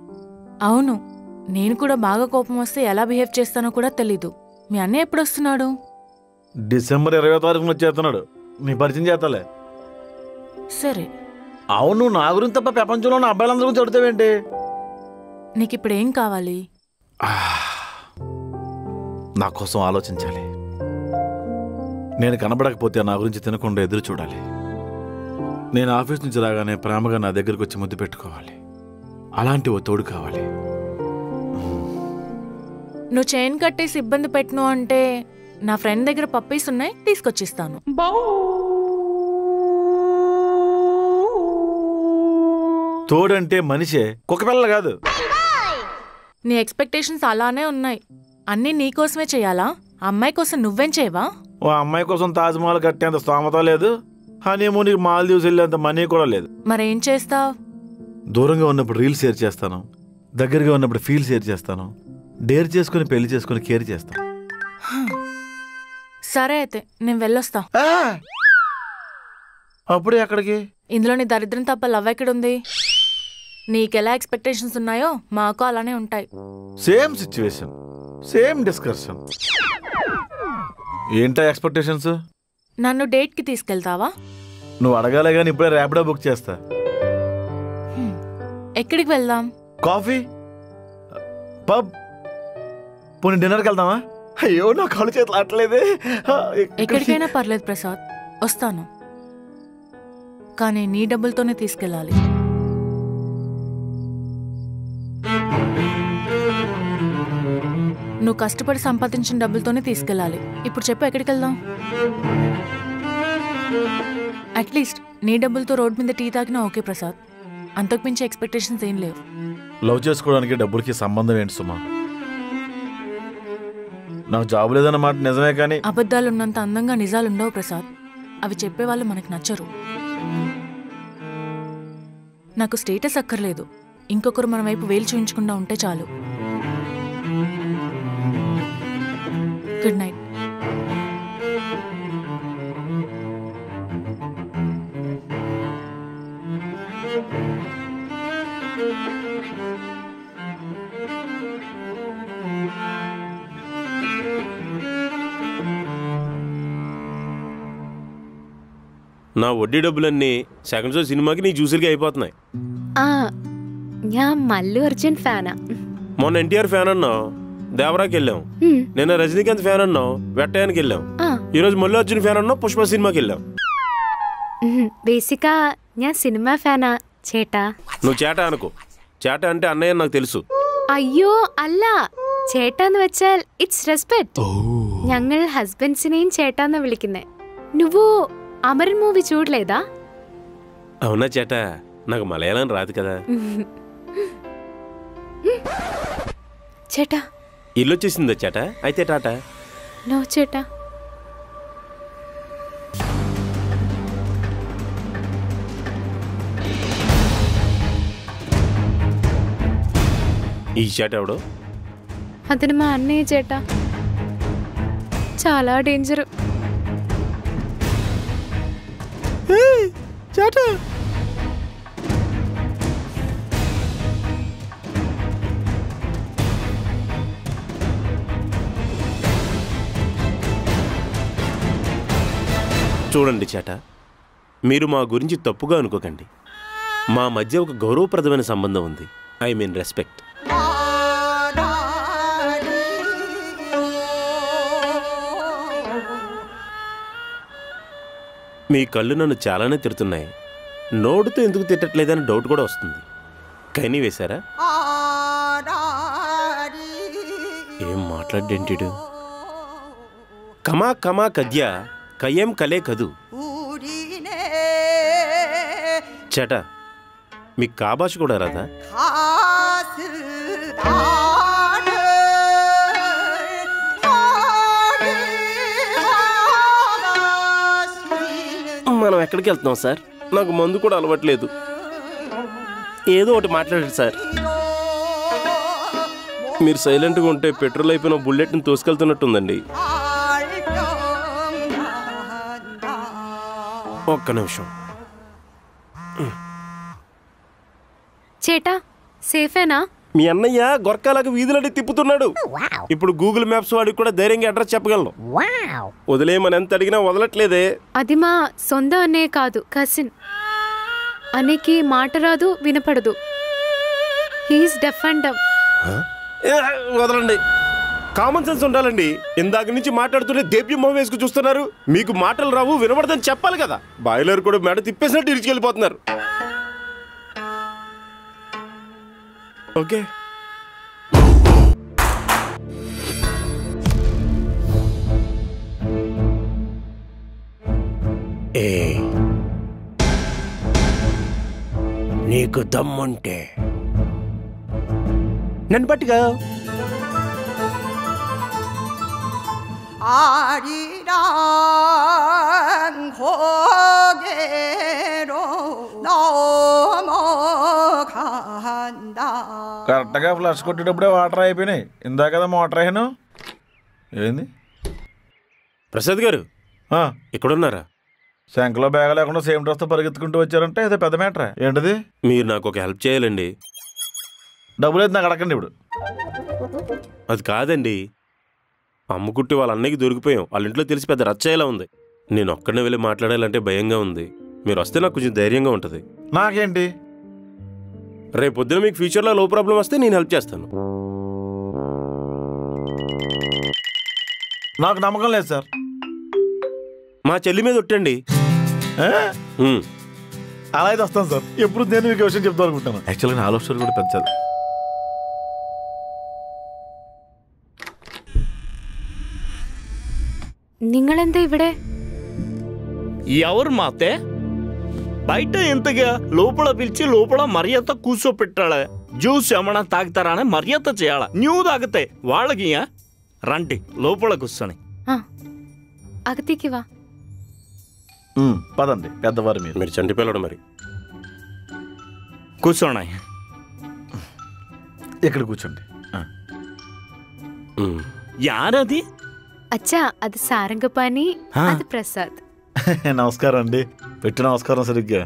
అవును, నేను కూడా బాగా కోపం వస్తే ఎలా బిహేవ్ చేస్తానో కూడా తెలీదు. మీ అన్నయ్య ఎప్పుడు వస్తున్నాడు? డిసెంబర్ 20వ తారీఖున వచ్చేస్తున్నాడు. నీ పరిచయం చేస్తాలే. సరే. అవును, నా గురించి తప్ప ప్రపంచంలో ఉన్న అబ్బాయిలందరి గురించి అడుగుతావేంటి? నీకిప్పుడు ఏం కావాలి? నా కోసం ఆలోచించాలి. నేను కనబడకపోతే నా గురించి తినకుండా ఎదురు చూడాలి. నేను ఆఫీస్ నుంచి రాగానే ప్రేమగా నా దగ్గరకు వచ్చి ముద్దు పెట్టుకోవాలి. అలాంటి ఓ తోడు కావాలి. నువ్వు చైన్ కట్టేసి ఇబ్బంది పెట్టను అంటే నా ఫ్రెండ్ దగ్గర పప్పీస్ ఉన్నాయి, తీసుకొచ్చిస్తాను. తోడంటే మనిషే, కుక్కపిల్ల కాదు. నీ ఎక్స్పెక్టేషన్స్ అలానే ఉన్నాయి. అన్నీ నీకోసమే చెయ్యాలా? అమ్మాయి కోసం నువ్వేం చేయవా? ఓ అమ్మాయి కోసం తాజ్మహల్ కట్టేంత స్తోమత లేదు. హనీమూన్కి మాల్దీవ్స్ వెళ్ళేంత మనీ కూడా లేదు. మరేం చేస్తావు? దూరంగా ఉన్నప్పుడు రీల్స్ షేర్ చేస్తాను, దగ్గరగా ఉన్నప్పుడు ఫీల్ షేర్ చేస్తాను, డేర్ చేసుకుని పెళ్లి చేసుకుని కేర్ చేస్తాను. సరే అయితే నేను వెళ్ళొస్తా. అప్పుడే ఎక్కడికి? ఇందులో నీ దరిద్రం తప్ప లవ్ ఎక్కడుంది? నీకెలా ఎక్స్పెక్టేషన్స్ ఉన్నాయో మాకు అలానే ఉంటాయి. Same situation, same discussion. ఏంటా ఎక్స్పెక్టేషన్స్? నన్ను డేట్కి తీసుకెళ్తావా? నువ్వు అడగాలే కానీ ఇప్పుడే ర్యాపిడో బుక్ చేస్తా. ఎక్కడికి వెళ్దాం? కాఫీ, పబ్, పోనీ డిన్నర్కి వెళ్దామా? అయ్యో నా కాళ్ళు చేతులు అట్లేదే. ఎక్కడికైనా పర్లేదు ప్రసాద్, వస్తాను. కానీ నీ డబ్బులతోనే తీసుకెళ్ళాలి. నువ్వు కష్టపడి సంపాదించిన డబ్బులతోనే తీసుకెళ్ళాలి. ఇప్పుడు చెప్పు, ఎక్కడికి వెళ్దాం? అట్లీస్ట్ నీ డబ్బులతో రోడ్ మీద టీ తాగినా ఓకే ప్రసాద్. అంతకుమించి ఎక్స్పెక్టేషన్స్ ఏం లేవు. లవ్ చేసుకోవడానికి డబ్బులకి సంబంధం ఏంటి సుమా? నాకు జాబ్ లేదన్నమాట నిజమే, కానీ అబద్ధాలు ఉన్నంత అందంగా నిజాలు ఉండవు ప్రసాద్. అవి చెప్పేవాళ్ళు మనకు నచ్చరు. నాకు స్టేటస్ అక్కర్లేదు, ఇంకొకరు మన వైపు వేలు చూయించకుండా ఉంటే చాలు. Good night. నా వడ్డీ డబ్బులన్నీ సెకండ్ షో సినిమాకి నీ జ్యూసులకి అయిపోతున్నాయి. ഞാൻ മല്ലു അർജുൻ ഫാനാ. మొన్న ఎన్టీఆర్ ఫ్యాన్ అన్నావు, దేవరాకి వెళ్ళాం. నిన్న రజనీకాంత్ ఫ్యాన్ అన్నావు, వెట్టయానికి వెళ్ళాం. ఈరోజు మల్లు అర్జున్ ఫ్యాన్ అన్నావు, పుష్ప సినిమాకి వెళ్ళాం. బేసిక్గా ഞാൻ സിനിമ ഫാനാ ചേട്ടാ. నువ్వు చేట అనుకో, చేట అంటే అన్నయ్య నాకు తెలుసు. അയ്യോ അല്ല, ചേട്ടാന്ന് വെച്ചാൽ ഇറ്റ്സ് റെസ്പെക്ട്. ഞങ്ങൾ హస్బెండ్స్నేం ചേട്ടാന്ന് విളിക്കുന്നേ. నువ్వు అమరన్ మూవీ చూడలేదా? అవునా చేట, నాకు మలయాళం రాదు కదా. చేటా ఇల్లు వచ్చేసిందా చేట? అయితే టాటా. నో చేటా. ఈ చేట ఎవడో? అతను మా అన్నయ్య చేటా. చాలా డేంజరు. చేట చూడండి చేట, మీరు మా గురించి తప్పుగా అనుకోకండి. మా మధ్య ఒక గౌరవప్రదమైన సంబంధం ఉంది. I mean respect. మీ కళ్ళు నన్ను చాలానే తిడుతున్నాయి. నోడుతో ఎందుకు తిట్టట్లేదని డౌట్ కూడా వస్తుంది. కైనీ వేశారా? ఏం మాట్లాడేంటిడు? కమా కమా కద్య కయ్యం కలే కదు. చేట, మీకు కా భాష కూడా రాదా? మనం ఎక్కడికి వెళ్తున్నాం సార్? నాకు మందు కూడా అలవాట్లేదు. ఏదో ఒకటి మాట్లాడండి సార్. మీరు సైలెంట్గా ఉంటే పెట్రోల్ అయిపోయిన బుల్లెట్ని తోసుకెళ్తున్నట్టుందండి. ఒక్క నిమిషం. చేటా సేఫేనా? మీ అన్నయ్య గొర్కాలాగా వీధులన్నీ తిప్పుతున్నాడు. ఇప్పుడు గూగుల్ మ్యాప్స్ వాడికి కూడా ధైర్యంగా అడ్రస్ చెప్పగలను. వదిలేయమని ఎంత అడిగినా వదలట్లేదే. అది మా సొంత అన్నయ్య కాదు, కసిన్. అన్నయ్యకి మాట రాదు, వినపడదు. He's deaf and dumb. వదలండి. కామన్ సెన్స్ ఉండాలండి. ఇందాక నుంచి మాట్లాడుతుంటే దేవ్యం మొహం వేసుకు చూస్తున్నారు. మీకు మాటలు రావు, వినపడదని చెప్పాలి కదా. బాయిలర్ కూడా మెడ తిప్పేసినట్టు ఇరిచికెళ్ళిపోతున్నారు. ఓకే, నీకు దమ్ముంటే నన్ను పట్టుగా. 아리랑 고개로 넘어간다. కరెక్ట్గా ఫ్లష్ కొట్టేటప్పుడే వాటర్ అయిపోయినాయి. ఇందా కదా మోటార్ అయ్యాను. ఏంది ప్రసాద్ గారు ఇక్కడున్నారా? శంఖలో బ్యాగ్ లేకుండా సేమ్ డ్రెస్తో పరిగెత్తుకుంటూ వచ్చారంటే అదే పెద్ద మ్యాటరా. ఏంటిది? మీరు నాకు ఒక హెల్ప్ చేయాలండి. డబ్బులు అయితే నాకు అడగండి. ఇప్పుడు అది కాదండి, అమ్ముకుట్టి వాళ్ళ అన్నయ్యకి దొరికిపోయాం. వాళ్ళ ఇంట్లో తెలిసి పెద్ద రచ్చయ్యేలా ఉంది. నేను ఒక్కడనే వెళ్ళి మాట్లాడాలంటే భయంగా ఉంది. మీరు వస్తే నాకు కొంచెం ధైర్యంగా ఉంటుంది. నాకేంటి, రేపు పొద్దున మీకు ఫ్యూచర్లో లో ప్రాబ్లం వస్తే నేను హెల్ప్ చేస్తాను. నాకు నమ్మకం లేదు సార్. మా చెల్లి మీద ఒట్టండి. అలా అయితే వస్తాను సార్. ఎప్పుడు నేను మీకు విషయం చెప్తాను అనుకుంటాను. యాక్చువల్గా నా ఆలోచన కూడా పెంచాలి. നിങ്ങളെന്താ ഇവിടെ? ఎవరు మాతే? బయట ఎంతగా లోపల పిలిచి లోపల మర్యాద కూర్చోపెట్టాಳೆ. జ్యూస్ ఏమన్నా తాగుతారా అని మర్యాద చేయాలా. న్యూ తాగితే వాళ్ళకి రండి లోపల కూర్చొని. అగతికి వా. పదండి పెద్దవారు. మీరు చంటి పిల్లడు మరి. కూర్చోండి. ఇక్కడ కూర్చోండి. యారది? అచ్చా, అది సారంగపాణి, అది ప్రసాద్. నమస్కారం అండి. పెట్టి నమస్కారం సరిగ్గా.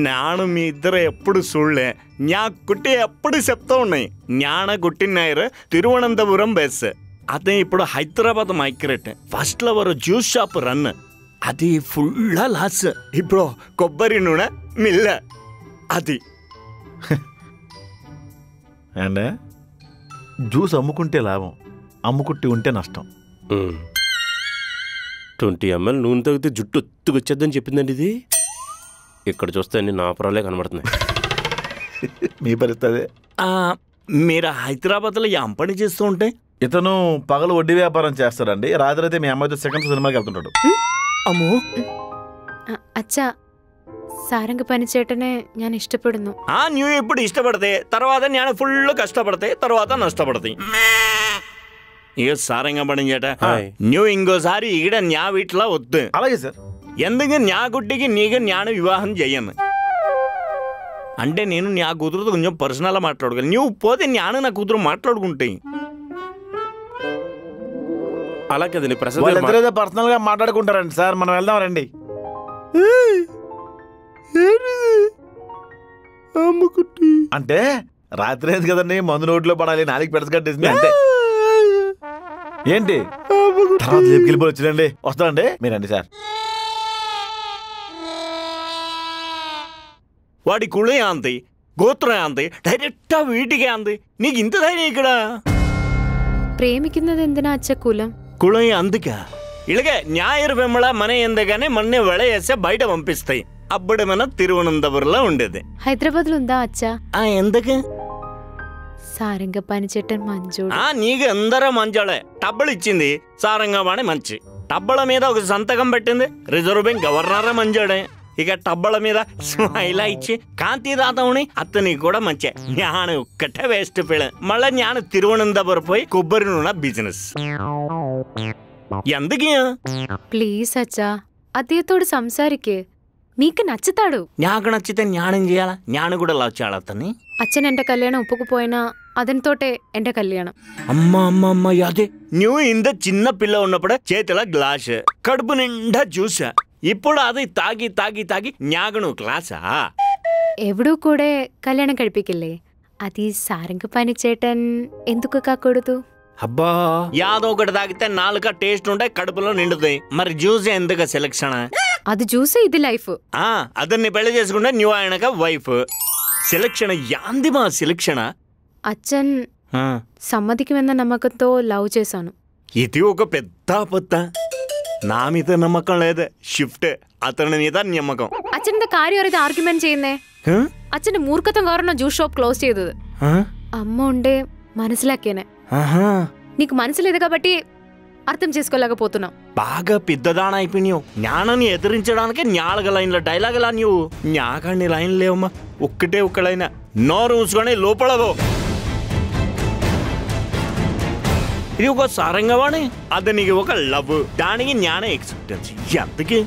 నాను మీ ఇద్దరు ఎప్పుడు చూడలే. న్యా కుట్టి ఎప్పుడు చెప్తా ఉన్నాయి. జ్ఞాన కుట్టినాయరు తిరువనంతపురం బెస్. అదే ఇప్పుడు హైదరాబాద్ మైగ్రేట్. ఫస్ట్ లో వారు జ్యూస్ షాప్ రన్. అది ఫుల్ లాస్. ఇప్పుడు కొబ్బరి నూనె మిల్ల. అది అండ్ జ్యూస్ అమ్ముకుంటే లాభం, అమ్ముకుట్టి ఉంటే నష్టం. 20 ml నూనె తాగితే జుట్టు ఒత్తుకొచ్చేద్దని చెప్పిందండి. ఇది ఇక్కడ చూస్తే అన్ని నా అపరాలే కనబడుతున్నాయి. మీ పరిస్థితి. మీరు హైదరాబాద్లో ఏం పని చేస్తూ ఉంటే? ఇతను పగలు వడ్డీ వ్యాపారం చేస్తాడండి. రాత్రి అయితే మీ అమ్మాయితో సెకండ్ సినిమాకి వెళ్తుంటాడు. అమ్మో, అచ్చా, സാരംഗപാണി ചേട്ടനെ ഞാൻ ഇഷ്ടപ്പെടുന്നു. ന്യൂ ఇప్పుడు ఇష్టపడితే తర్వాత నేను ఫుల్ కష్టపడితే తర్వాత నష్టపడతాయి. ఇక సారంగపాణి చేట న్యూ ఇంకోసారి ఈడ న్యా వీటిలో వద్దు. అలాగే సార్. ఎందుకు న్యా గుట్టికి నీకు జ్ఞాన వివాహం చెయ్యను అంటే నేను న్యా కూతురుతో కొంచెం పర్సనల్గా మాట్లాడగలను. నువ్వు పోతే జ్ఞాన నా కూతురు మాట్లాడుకుంటాయి. అలా కదండి ప్రసాద్, వాళ్ళిద్దరేదో పర్సనల్ గా మాట్లాడుకుంటారండి సార్. మనం వెళ్దాం రండి. అంటే రాత్రి అయింది కదండి, మందు నోట్లో పడాలి, నాలుగు పెడత కట్టేసింది అంటే ఏంటి తర్వాత లేపుకెళ్ళిపోయి వచ్చినండి. వస్తామండి, మీరండి సార్. వాడి కుళే అంది, గోత్రం అంది, డైరెక్ట్ వీటికే అంది. నీకు ఇంత ధైర్యం ఇక్కడ? ప్రేమిക്കുന്നത് എന്തിനാ അച്ഛ కులం? కులం అందుక ఇలాగే న్యాయరు వెమ్మళ మన ఎందుకని మొన్నే వడేస్తే బయట పంపిస్తాయి. అప్పుడు మన తిరువనంతపురంలో ఉండేది. హైదరాబాద్ లో ఉందా అచ్చా? ఎందుకు? సారంగపాణి చెట్టన్ మంచోడు. నీకు అందరూ మంచోడే. టబ్బలు ఇచ్చింది సారంగపాణి మంచి. టబ్బల మీద ఒక సంతకం పెట్టింది రిజర్వ్ బ్యాంక్ గవర్నర్ మంచోడే. ఇక టబ్బల మీద స్మైలా ఇచ్చి కాంతిదాతవుని అతని కూడా మంచి. జ్ఞాన ఒక్కటే వేస్ట్ పిల్ల. మళ్ళీ జ్ఞాన తిరువనంతపురం పోయి కొబ్బరి నూనె బిజినెస్. ఎందుకు? ప్లీజ్ అచ్చా, അദ്ദേഹത്തോട് സംസാരിക്കേ నీకు నచ్చుతాడు. నాకు నచ్చితే జ్ఞానం చేయాలా? జ్ఞానం కూడా లవ్ చేయాలి అతన్ని. అచ్చన్ ఎంట కళ్యాణం ఒప్పుకుపోయినా అతనితోటే ఎంట కళ్యాణం. అమ్మ అదే నువ్వు ఇంత చిన్న పిల్ల ఉన్నప్పుడే చేతిలో గ్లాస్ కడుపు నిండా జ్యూసా, ఇప్పుడు అది తాగి తాగి తాగి జ్ఞాగను క్లాసా? ఎవడూ కూడా కళ్యాణం గడిపికెళ్ళే అది సారంగ పని చేయటం ఎందుకు కాకూడదు? అబ్బా యాదో ఒకటి తాగితే నాలుక టేస్ట్ ఉంటాయి, కడుపులో నిండుతాయి. మరి జ్యూస్ ఎందుకు సెలక్షన్? అది జ్యూసే ఇది లైఫ్. అతన్ని పెళ్లి చేసుకుంటే న్యూ ఆయనక వైఫ్ సెలక్షన్ యాంది మా సెలక్షన్. అచ్చన్ సమ్మతికి మీద నమ్మకంతో లవ్ చేశాను. ఇది ఒక పెద్ద అబద్ధ. నా మీద నమ్మకం లేదు, షిఫ్ట్ అతని మీద నమ్మకం. അച്ഛൻ്റെ കാര്യം അറിയാതെ ആർഗ്യുമെന്റ് ചെയ്യുന്നേ? അച്ഛന്റെ മൂർഖത്വം കാരണം ജ്യൂസ് ഷോപ്പ് క్లోజ్ ചെയ്തത് అమ్మ ఉండే మనసులాకేనే. నీకు మనసు లేదు కాబట్టి అర్థం చేసుకోలేకపోతున్నావు. బాగా పెద్దదాన అయిపోయినావు. జ్ఞానాన్ని ఎదిరించడానికి 4 లైన్ల డైలాగులా నువ్వు. జ్ఞాకాన్ని లైన్ లేవమ్మా, ఒక్కటే ఒక్క లైన్. నోరు మూసుకొని లోపలవో. ఇది ఒక సారంగవాణి, అతనికి ఒక లవ్, దానికి జ్ఞాన ఎక్సెప్టెన్స్. ఎంతకి